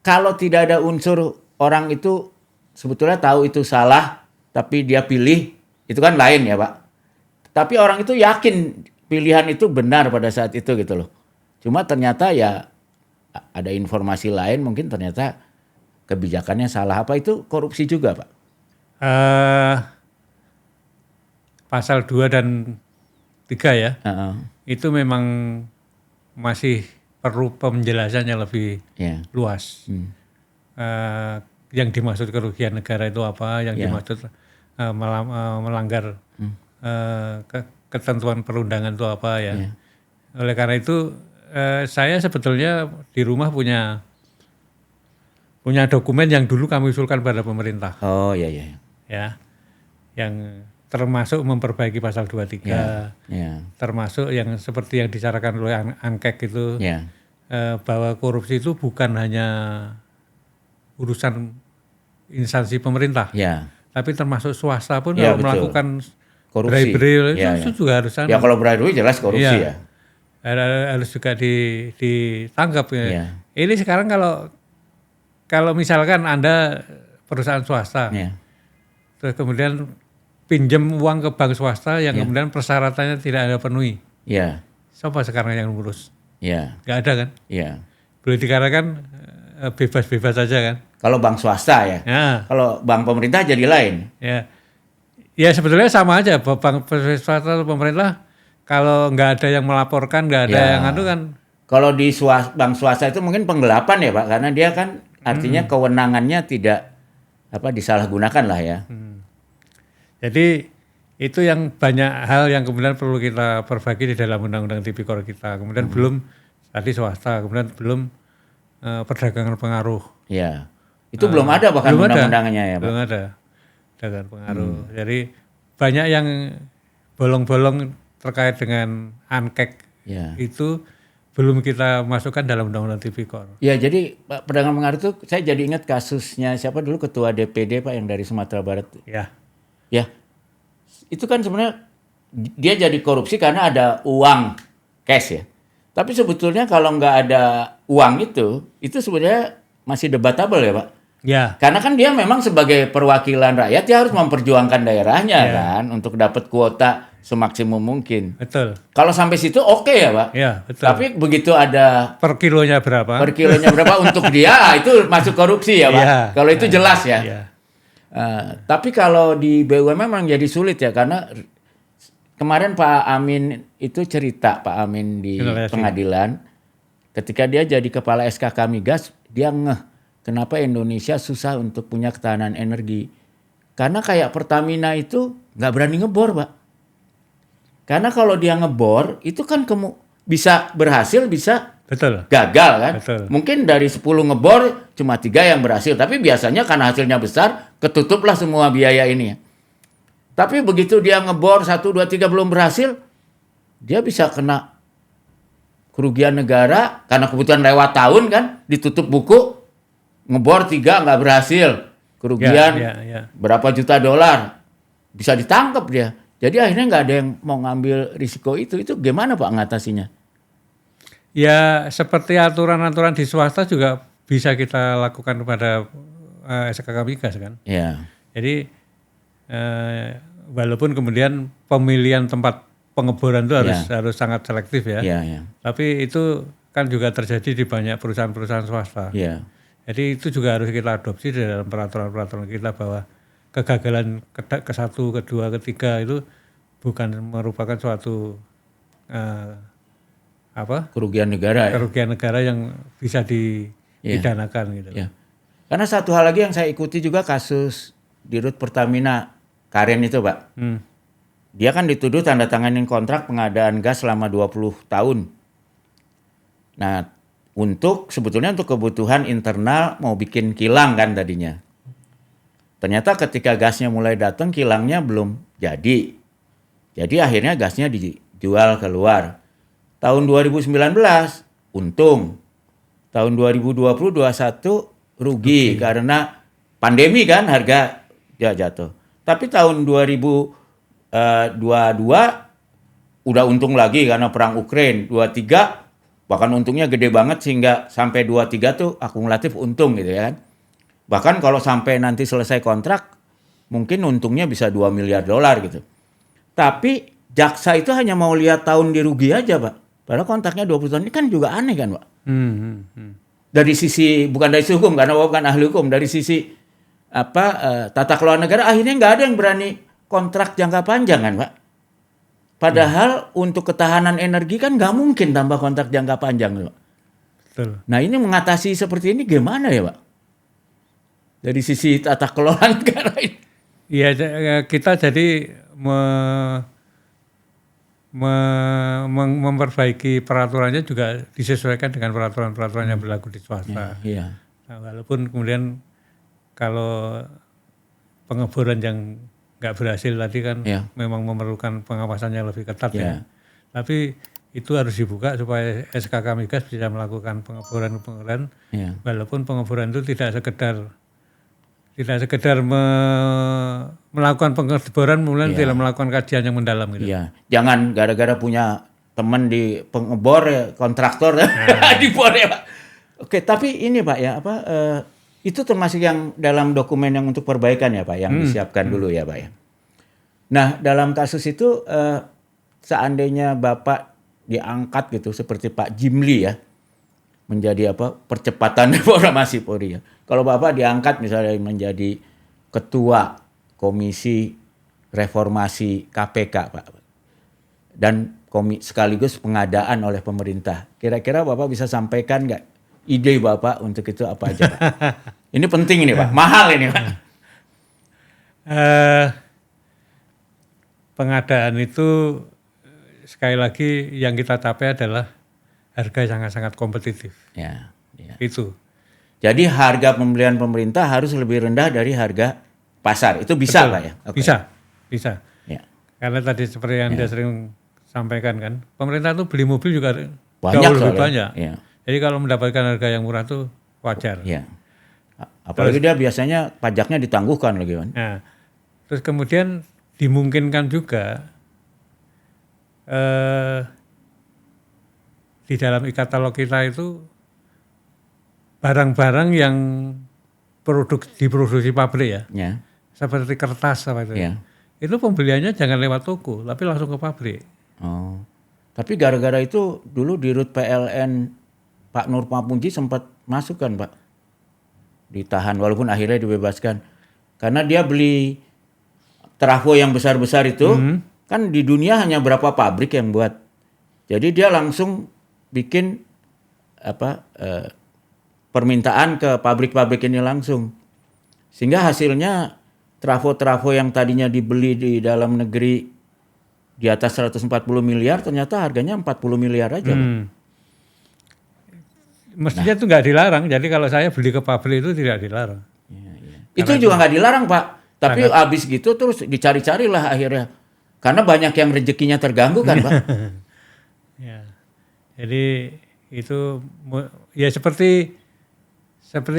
kalau tidak ada unsur orang itu sebetulnya tahu itu salah, tapi dia pilih, itu kan lain ya Pak. Tapi orang itu yakin pilihan itu benar pada saat itu gitu loh. Cuma ternyata ya ada informasi lain, mungkin ternyata kebijakannya salah. Apa itu korupsi juga Pak? Pasal 2 dan 3 ya, itu memang masih perlu penjelasannya lebih luas. Yang dimaksud kerugian negara itu apa, yang dimaksud melanggar ketentuan perundangan itu apa ya. Oleh karena itu saya sebetulnya di rumah punya dokumen yang dulu kami usulkan pada pemerintah. Oh iya. Ya, yang termasuk memperbaiki pasal 23, termasuk yang seperti yang dicarakan oleh Angkek itu, bahwa korupsi itu bukan hanya urusan instansi pemerintah, tapi termasuk swasta pun kalau melakukan korupsi, bribery itu juga harus. Ya kalau bribery jelas korupsi ya. Harus juga ditangkap ya. Ini sekarang kalau misalkan Anda perusahaan swasta, terus kemudian pinjam uang ke bank swasta yang kemudian persyaratannya tidak Anda penuhi, siapa sekarang yang ngurus? Nggak ada kan? Boleh dikatakan bebas-bebas saja kan? Kalau bank swasta ya. Kalau bank pemerintah jadi lain. Ya sebetulnya sama aja, bank swasta atau pemerintah. Kalau nggak ada yang melaporkan, nggak ada yang anu kan. Kalau di bank swasta itu mungkin penggelapan ya Pak, karena dia kan artinya kewenangannya tidak disalahgunakan lah ya. Jadi itu yang banyak hal yang kemudian perlu kita perbaiki di dalam undang-undang tipikor kita. Kemudian belum tadi swasta, kemudian belum perdagangan pengaruh. Ya, itu belum ada bahkan undang-undangnya ya Pak. Belum ada perdagangan pengaruh. Jadi banyak yang bolong-bolong terkait dengan Angkek itu belum kita masukkan dalam undang-undang tipikor. Ya, jadi Pak, perdagangan pengaruh itu saya jadi ingat kasusnya siapa dulu ketua DPD Pak yang dari Sumatera Barat. Ya, itu kan sebenarnya dia jadi korupsi karena ada uang cash ya. Tapi sebetulnya kalau nggak ada uang itu sebenarnya masih debatable ya Pak. Karena kan dia memang sebagai perwakilan rakyat dia harus memperjuangkan daerahnya kan untuk dapat kuota semaksimum mungkin. Betul. Kalau sampai situ oke ya Pak. Betul. Tapi begitu ada per kilonya berapa untuk dia itu masuk korupsi ya Pak. Kalau itu jelas ya. Tapi kalau di BUMN memang jadi sulit ya karena kemarin Pak Amin itu cerita Pak Amin di pengadilan ketika dia jadi kepala SKK Migas dia kenapa Indonesia susah untuk punya ketahanan energi. Karena kayak Pertamina itu nggak berani ngebor Pak. Karena kalau dia ngebor itu kan bisa berhasil bisa gagal kan. Mungkin dari 10 ngebor cuma 3 yang berhasil. Tapi biasanya karena hasilnya besar ketutuplah semua biaya ini. Tapi begitu dia ngebor 1, 2, 3 belum berhasil, dia bisa kena kerugian negara karena kebutuhan lewat tahun kan, ditutup buku, ngebor 3 nggak berhasil, kerugian berapa juta dolar, bisa ditangkap dia. Jadi akhirnya nggak ada yang mau ngambil risiko itu gimana Pak ngatasinya? Ya seperti aturan-aturan di swasta juga bisa kita lakukan kepada SKK Migas kan. Jadi walaupun kemudian pemilihan tempat pengeboran itu harus sangat selektif ya. Tapi itu kan juga terjadi di banyak perusahaan-perusahaan swasta. Jadi itu juga harus kita adopsi di dalam peraturan-peraturan kita bahwa kegagalan ke-1, ke-2, ke-3 itu bukan merupakan suatu kerugian negara. Kerugian negara yang bisa dipidanakan gitu. Karena satu hal lagi yang saya ikuti juga kasus di Rut Pertamina Karen itu Pak. Dia kan dituduh tanda tanganin kontrak pengadaan gas selama 20 tahun. Nah, sebetulnya untuk kebutuhan internal mau bikin kilang kan tadinya. Ternyata ketika gasnya mulai datang kilangnya belum jadi. Jadi akhirnya gasnya dijual keluar. Tahun 2019 untung. Tahun 2020-21 rugi karena pandemi kan harga jatuh. Tapi tahun 2022 udah untung lagi karena perang Ukraina. 23 bahkan untungnya gede banget sehingga sampai 23 tuh akumulatif untung gitu ya kan. Bahkan kalau sampai nanti selesai kontrak mungkin untungnya bisa 2 miliar dolar gitu. Tapi jaksa itu hanya mau lihat tahun dirugi aja Pak. Padahal kontraknya 20 tahun ini kan juga aneh kan Pak. Dari sisi, bukan dari sisi hukum karena bukan ahli hukum, dari sisi tata kelola negara akhirnya nggak ada yang berani kontrak jangka panjang kan Pak. Padahal untuk ketahanan energi kan nggak mungkin tambah kontrak jangka panjang Pak. Nah ini mengatasi seperti ini gimana ya Pak? Dari sisi tata kelola negara ini. Iya, kita jadi memperbaiki peraturannya juga disesuaikan dengan peraturan-peraturan yang berlaku di swasta. Nah, walaupun kemudian kalau pengeboran yang nggak berhasil tadi kan memang memerlukan pengawasan yang lebih ketat ya. Tapi itu harus dibuka supaya SKK Migas bisa melakukan pengeboran walaupun pengeboran itu tidak sekedar melakukan pengeboran kemudian tidak melakukan kajian yang mendalam gitu. Jangan gara-gara punya teman di pengebor kontraktor dibor ya Pak. Oke, tapi ini Pak ya itu termasuk yang dalam dokumen yang untuk perbaikan ya Pak, yang disiapkan dulu ya Pak ya. Nah, dalam kasus itu seandainya Bapak diangkat gitu seperti Pak Jimli ya, menjadi percepatan reformasi Polri ya. Kalau Bapak diangkat misalnya menjadi ketua Komisi Reformasi KPK Pak, dan sekaligus pengadaan oleh pemerintah, kira-kira Bapak bisa sampaikan nggak ide Bapak untuk itu apa aja Pak? Ini penting ini Pak, mahal ini Pak. Pengadaan itu sekali lagi yang kita capai adalah harga yang sangat-sangat kompetitif. Itu. Jadi harga pembelian pemerintah harus lebih rendah dari harga pasar. Itu bisa Pak ya? Bisa. Karena tadi seperti yang dia sering sampaikan kan, pemerintah tuh beli mobil juga jauh lebih banyak. Jadi kalau mendapatkan harga yang murah tuh wajar. Apalagi dia biasanya pajaknya ditangguhkan lagi kan. Nah, terus kemudian dimungkinkan juga di dalam e-katalog kita itu barang-barang yang diproduksi pabrik ya, seperti kertas apa itu. Itu pembeliannya jangan lewat toko, tapi langsung ke pabrik. Tapi gara-gara itu dulu di Rut PLN Pak Nur Papunji sempat masuk kan Pak, ditahan walaupun akhirnya dibebaskan karena dia beli trafo yang besar-besar itu. Kan di dunia hanya berapa pabrik yang buat. Jadi dia langsung bikin permintaan ke pabrik-pabrik ini langsung. Sehingga hasilnya trafo-trafo yang tadinya dibeli di dalam negeri di atas 140 miliar ternyata harganya 40 miliar aja. Mestinya itu nggak dilarang. Jadi kalau saya beli ke pabrik itu tidak dilarang. Itu juga nggak dilarang Pak. Tapi habis gitu terus dicari-carilah akhirnya. Karena banyak yang rezekinya terganggu kan Pak. Jadi itu ya seperti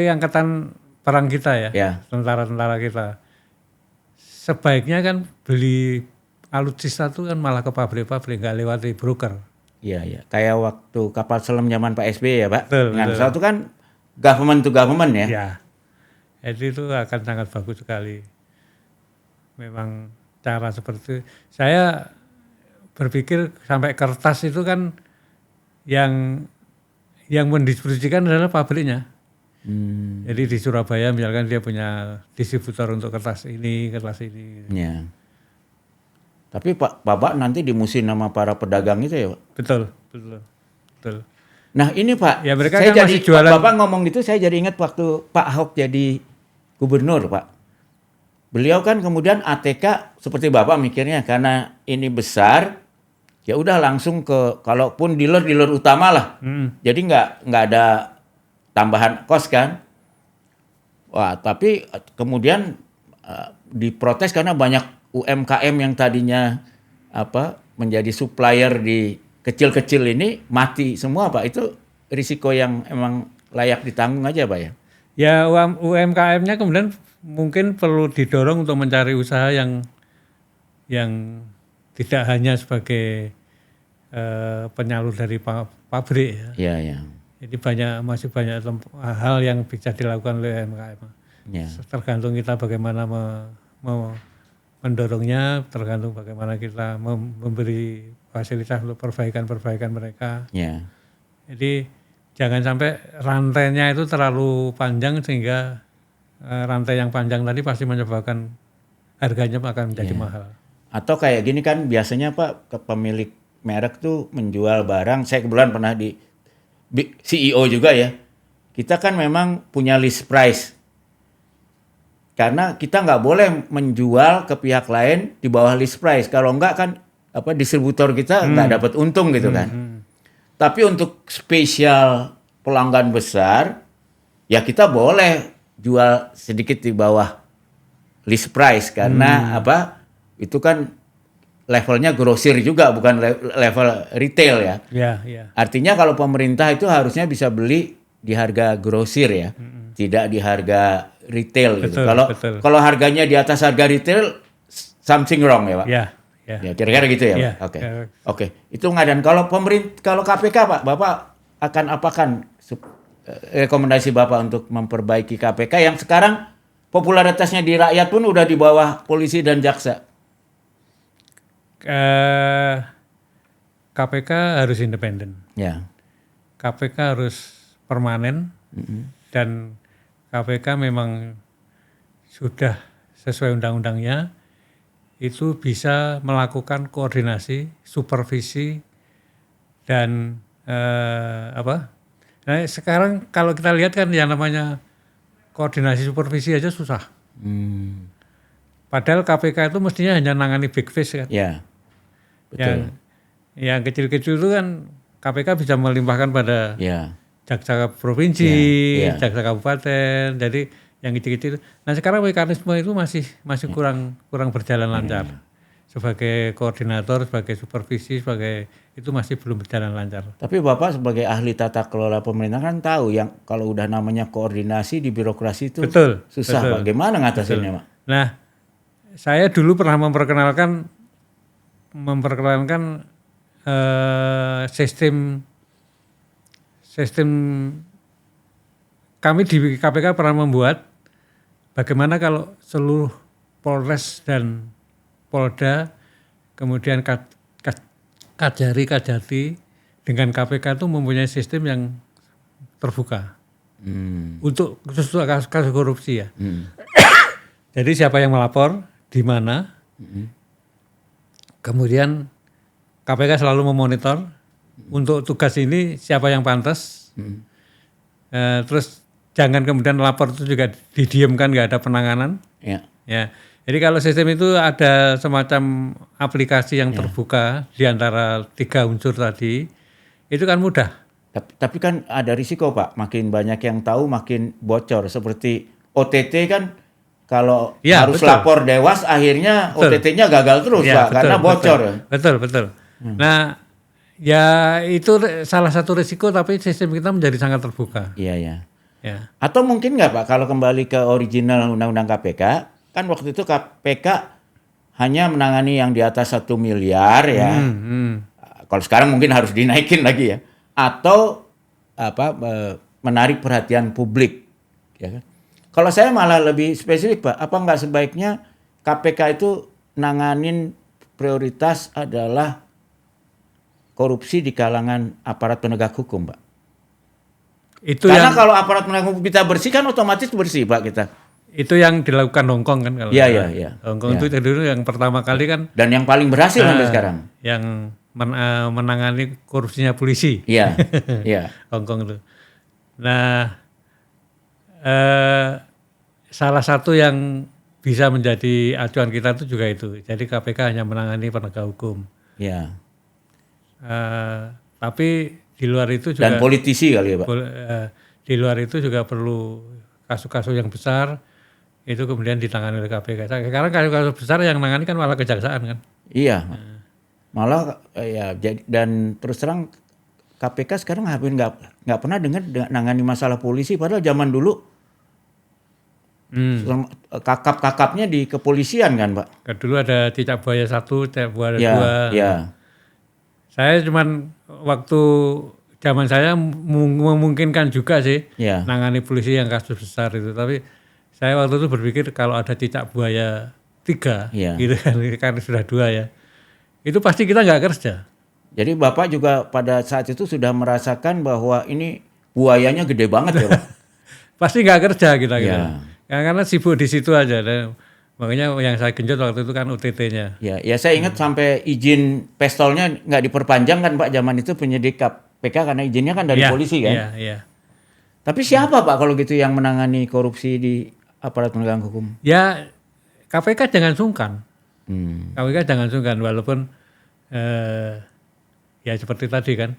angkatan perang kita ya. Tentara-tentara kita. Sebaiknya kan beli alutsista itu kan malah ke pabrik-pabrik, nggak lewat broker. Iya. Kayak waktu kapal selam zaman Pak SBY ya Pak. Dengan satu kan government to government ya. Jadi itu akan sangat bagus sekali. Memang cara seperti itu. Saya berpikir sampai kertas itu kan yang mendistribusikan adalah pabriknya. Jadi di Surabaya misalkan dia punya distributor untuk kertas ini. Tapi Bapak nanti dimusuhin sama para pedagang itu ya Pak? Betul. Nah ini Pak, ya, mereka saya kan jadi masih jualan. Bapak ngomong gitu saya jadi ingat waktu Pak Ahok jadi gubernur Pak. Beliau kan kemudian ATK seperti Bapak mikirnya karena ini besar, ya udah langsung ke kalaupun dealer utama lah. Jadi nggak ada tambahan kos kan. Wah tapi kemudian diprotes karena banyak UMKM yang tadinya menjadi supplier di kecil-kecil ini mati semua Pak. Itu risiko yang emang layak ditanggung aja Pak ya. Ya UMKM-nya kemudian mungkin perlu didorong untuk mencari usaha yang tidak hanya sebagai penyalur dari pabrik ya. Jadi masih banyak hal yang bisa dilakukan oleh UMKM. Tergantung kita bagaimana mendorongnya, tergantung bagaimana kita memberi fasilitas untuk perbaikan mereka. Jadi jangan sampai rantainya itu terlalu panjang sehingga rantai yang panjang tadi pasti menyebabkan harganya akan menjadi mahal. Atau kayak gini kan biasanya Pak, ke pemilik merek tuh menjual barang, saya kebetulan pernah di CEO juga ya, kita kan memang punya list price. Karena kita nggak boleh menjual ke pihak lain di bawah list price. Kalau enggak kan distributor kita nggak dapat untung gitu kan. Tapi untuk spesial pelanggan besar, ya kita boleh jual sedikit di bawah list price karena itu kan levelnya grosir juga, bukan level retail ya. Artinya kalau pemerintah itu harusnya bisa beli di harga grosir ya, tidak di harga retail gitu. Kalau harganya di atas harga retail, something wrong ya Pak. Ya kira-kira gitu ya Pak. Oke. Itu nggak. Dan kalau KPK Pak, Bapak akan apakan rekomendasi Bapak untuk memperbaiki KPK yang sekarang popularitasnya di rakyat pun udah di bawah polisi dan jaksa? KPK harus independen. KPK harus permanen dan KPK memang sudah sesuai undang-undangnya itu bisa melakukan koordinasi, supervisi dan Nah sekarang kalau kita lihat kan yang namanya koordinasi supervisi aja susah. Padahal KPK itu mestinya hanya nangani big fish kan. Betul. Yang kecil-kecil itu kan KPK bisa melimpahkan pada jaksa provinsi, jaksa kabupaten. Jadi yang kecil-kecil. Nah sekarang mekanisme itu masih kurang berjalan lancar. Sebagai koordinator, sebagai supervisi, itu masih belum berjalan lancar. Tapi Bapak sebagai ahli tata kelola pemerintah kan tahu yang kalau udah namanya koordinasi di birokrasi itu susah. Pak. Bagaimana ngatasinnya Pak? Nah saya dulu pernah memperkenalkan sistem kami di KPK pernah membuat bagaimana kalau seluruh Polres dan Polda kemudian Kajari, Kajati dengan KPK itu mempunyai sistem yang terbuka untuk khusus kasus korupsi ya. Jadi siapa yang melapor di mana, kemudian KPK selalu memonitor untuk tugas ini siapa yang pantas, terus jangan kemudian lapor itu juga didiamkan, nggak ada penanganan. Ya. Jadi kalau sistem itu ada semacam aplikasi yang terbuka di antara 3 unsur tadi, itu kan mudah. Tapi kan ada risiko Pak, makin banyak yang tahu makin bocor. Seperti OTT kan kalau harus lapor Dewas akhirnya OTT-nya gagal terus Pak, karena bocor. Betul. Nah ya itu salah satu risiko, tapi sistem kita menjadi sangat terbuka. Iya. Atau mungkin nggak Pak kalau kembali ke original Undang-Undang KPK, kan waktu itu KPK hanya menangani yang di atas 1 miliar ya. Kalau sekarang mungkin harus dinaikin lagi ya. Atau menarik perhatian publik. Ya kan? Kalau saya malah lebih spesifik Pak, apa nggak sebaiknya KPK itu nanganin prioritas adalah korupsi di kalangan aparat penegak hukum Pak? Karena kalau aparat penegak hukum kita bersih kan otomatis bersih Pak kita. Itu yang dilakukan Hongkong kan kalau Iya. Hongkong itu dulu yang pertama kali kan. Dan yang paling berhasil sampai sekarang. Yang menangani korupsinya polisi. Iya. Hongkong itu. Nah, salah satu yang bisa menjadi acuan kita itu juga itu. Jadi KPK hanya menangani penegak hukum. Iya. Tapi di luar itu juga. Dan politisi kali ya Pak. Di luar itu juga perlu kasus-kasus yang besar. Itu kemudian ditangani oleh KPK. Sekarang kasus besar yang menangani kan malah kejaksaan kan. Iya. Malah dan terus terang KPK sekarang hampir nggak pernah dengar nangani masalah polisi, padahal zaman dulu kakap-kakapnya di kepolisian kan Pak. Dulu ada cicak buaya 1, cicak buaya 2. Iya. Saya cuman waktu zaman saya memungkinkan juga sih nangani polisi yang kasus besar itu, tapi saya waktu itu berpikir kalau ada cicak buaya 3 gitu kan sudah 2 ya, itu pasti kita nggak kerja. Jadi Bapak juga pada saat itu sudah merasakan bahwa ini buayanya gede banget ya Pak? Pasti nggak kerja kita gitu. Karena sibuk di situ aja. Dan makanya yang saya genjot waktu itu kan UTT-nya. Ya saya ingat sampai izin pistolnya nggak diperpanjang kan Pak zaman itu penyidik KPK karena izinnya kan dari polisi kan. Iya. Tapi siapa Pak kalau gitu yang menangani korupsi di aparat penegak hukum? Ya KPK jangan sungkan. KPK jangan sungkan walaupun ya seperti tadi kan,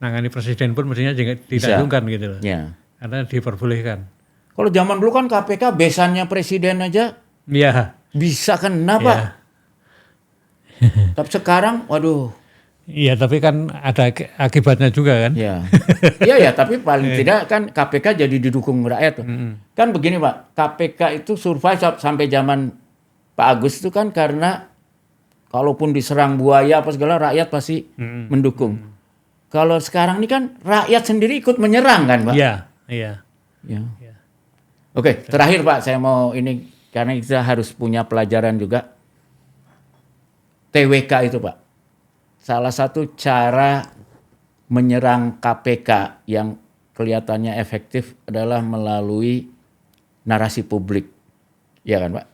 nangani presiden pun mestinya tidak sungkan gitu loh. Ya. Karena diperbolehkan. Kalau zaman dulu kan KPK besannya presiden aja Iya. bisa kena Pak. Tapi sekarang waduh. Iya, tapi kan ada akibatnya juga kan. Iya. Iya, tapi paling tidak kan KPK jadi didukung rakyat. Kan begini Pak, KPK itu survive sampai zaman Pak Agus itu kan karena kalaupun diserang buaya apa segala rakyat pasti mendukung. Kalau sekarang ini kan rakyat sendiri ikut menyerang kan Pak. Iya. Ya. Oke, terakhir Pak saya mau ini karena kita harus punya pelajaran juga. TWK itu Pak. Salah satu cara menyerang KPK yang kelihatannya efektif adalah melalui narasi publik. Ya kan Pak?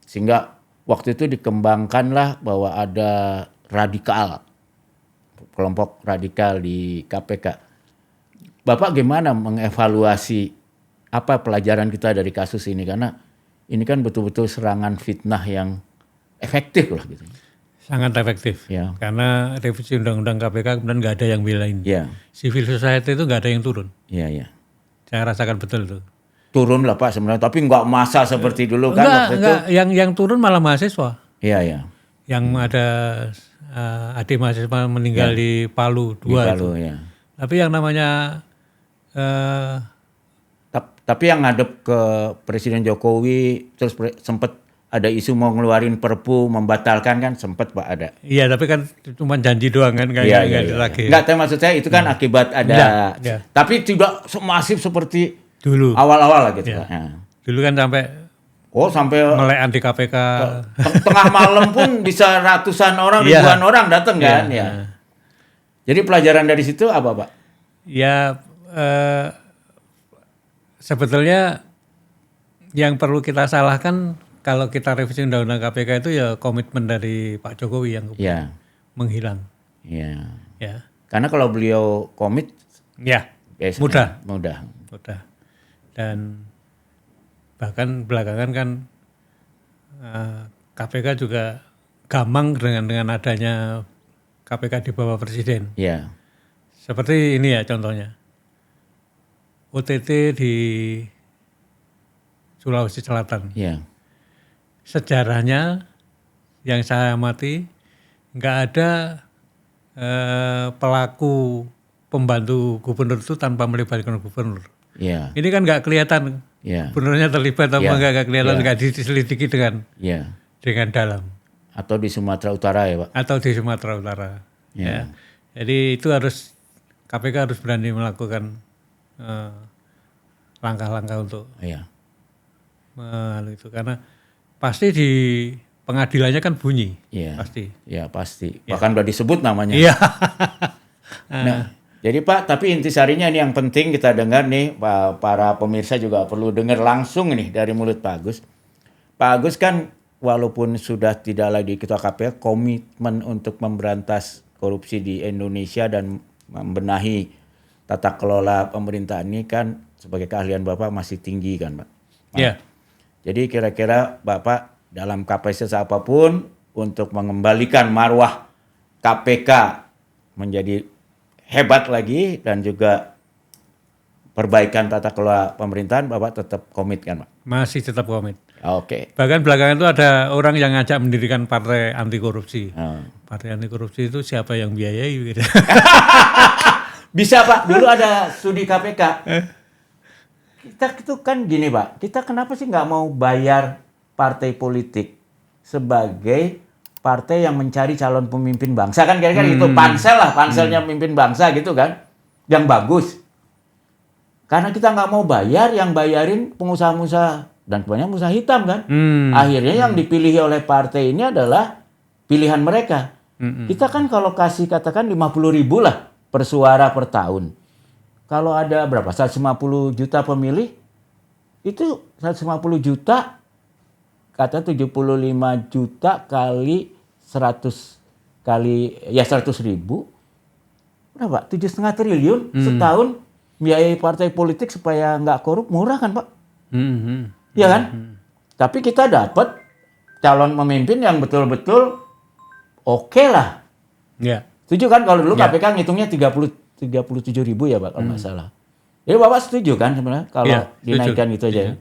Sehingga waktu itu dikembangkanlah bahwa ada kelompok radikal di KPK. Bapak gimana mengevaluasi apa pelajaran kita dari kasus ini? Karena ini kan betul-betul serangan fitnah yang efektif lah gitu. Sangat efektif. Ya. Karena revisi undang-undang KPK kemudian nggak ada yang belain. Ya. Civil society itu nggak ada yang turun. Iya. Saya rasakan betul tuh. Turun lah Pak sebenarnya, tapi nggak massa seperti dulu kan. Enggak. Yang turun malah mahasiswa. Iya. Yang ada adik mahasiswa meninggal di Palu 2 itu. Ya. Tapi yang namanya tapi yang ngadep ke Presiden Jokowi terus sempat ada isu mau ngeluarin perpu membatalkan kan sempat Pak ada. Iya tapi kan cuma janji doang kan kayak lagi. Enggak, tapi maksud saya itu kan akibat ada. Ya. Tapi tidak masif seperti dulu. Awal-awal lah gitu ya. Pak. Ya. Dulu kan sampai melek anti KPK. Tengah malam pun bisa ratusan orang, ribuan orang datang kan ya. Jadi pelajaran dari situ apa Pak? Ya sebetulnya yang perlu kita salahkan kalau kita revisi undang-undang KPK itu ya komitmen dari Pak Jokowi yang menghilang. Iya. Ya. Karena kalau beliau komit, mudah. Dan bahkan belakangan kan KPK juga gamang dengan adanya KPK di bawah presiden. Iya. Seperti ini ya contohnya. OTT di Sulawesi Selatan. Iya. Sejarahnya yang saya amati nggak ada pelaku pembantu gubernur itu tanpa melibatkan gubernur. Yeah. Ini kan nggak kelihatan gubernurnya terlibat apa nggak kelihatan, nggak diselidiki dengan dalam. Atau di Sumatera Utara ya Pak? Atau di Sumatera Utara. Ya. Jadi itu KPK harus berani melakukan langkah-langkah untuk itu karena pasti di pengadilannya kan bunyi, pasti. Ya pasti. Bahkan udah disebut namanya. Iya. Nah, jadi Pak, tapi intisarinya ini yang penting kita dengar nih, para pemirsa juga perlu dengar langsung nih dari mulut Pak Agus. Pak Agus kan walaupun sudah tidak lagi ketua KPK, komitmen untuk memberantas korupsi di Indonesia dan membenahi tata kelola pemerintahan ini kan sebagai keahlian Bapak masih tinggi kan Pak? Iya. Jadi kira-kira Bapak dalam kapasitas apapun untuk mengembalikan marwah KPK menjadi hebat lagi dan juga perbaikan tata kelola pemerintahan, Bapak tetap komit kan Pak? Masih tetap komit. Oke. Bahkan belakangan itu ada orang yang ngajak mendirikan partai anti korupsi. Partai anti korupsi itu siapa yang biayai gitu. Bisa Pak, dulu ada studi KPK. Kita itu kan gini Pak, kita kenapa sih nggak mau bayar partai politik sebagai partai yang mencari calon pemimpin bangsa kan kira-kira itu panselnya pemimpin bangsa gitu kan, yang bagus. Karena kita nggak mau bayar, yang bayarin pengusaha-pengusaha dan kebanyakan pengusaha hitam kan. Akhirnya yang dipilih oleh partai ini adalah pilihan mereka. Kita kan kalau kasih katakan 50.000 lah per suara per tahun. Kalau ada berapa? 150 juta pemilih, itu 150 juta, kata 75 juta kali 100 kali, ya 100.000. Berapa? 7,5 triliun setahun biayai partai politik supaya nggak korup, murah kan Pak? Iya kan? Tapi kita dapat calon pemimpin yang betul-betul oke lah. Ya. Setuju kan kalau dulu KPK ngitungnya 37.000 ya Pak kalau nggak salah. Jadi Bapak setuju kan sebenarnya kalau dinaikkan gitu aja. Ya.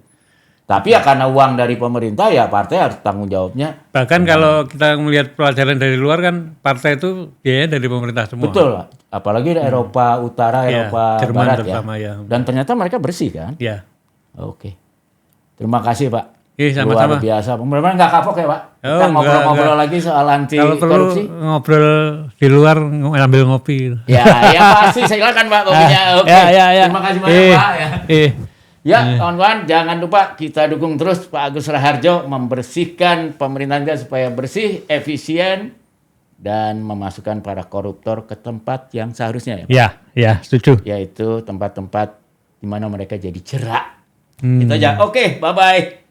Tapi ya karena uang dari pemerintah ya partai harus tanggung jawabnya. Bahkan kalau kita melihat pelajaran dari luar kan partai itu biayanya dari pemerintah semua. Betul, apalagi di Eropa Utara, Eropa Jerman Barat terutama, ya. Dan ternyata mereka bersih kan? Ya. Oke. Terima kasih Pak. Sama-sama. Luar biasa. Mudah-mudahan nggak kapok ya Pak. Kita ngobrol-ngobrol lagi soal anti kalau korupsi. Kalau perlu ngobrol di luar ambil ngopi. Ya pasti. Silakan Pak kopinya. Oke. Ya. Terima kasih banyak Pak. Ya, kawan-kawan, jangan lupa kita dukung terus Pak Agus Raharjo membersihkan pemerintahan kita supaya bersih, efisien, dan memasukkan para koruptor ke tempat yang seharusnya ya Pak. Ya, setuju. Yaitu tempat-tempat di mana mereka jadi cerak. Itu aja. Oke, bye-bye.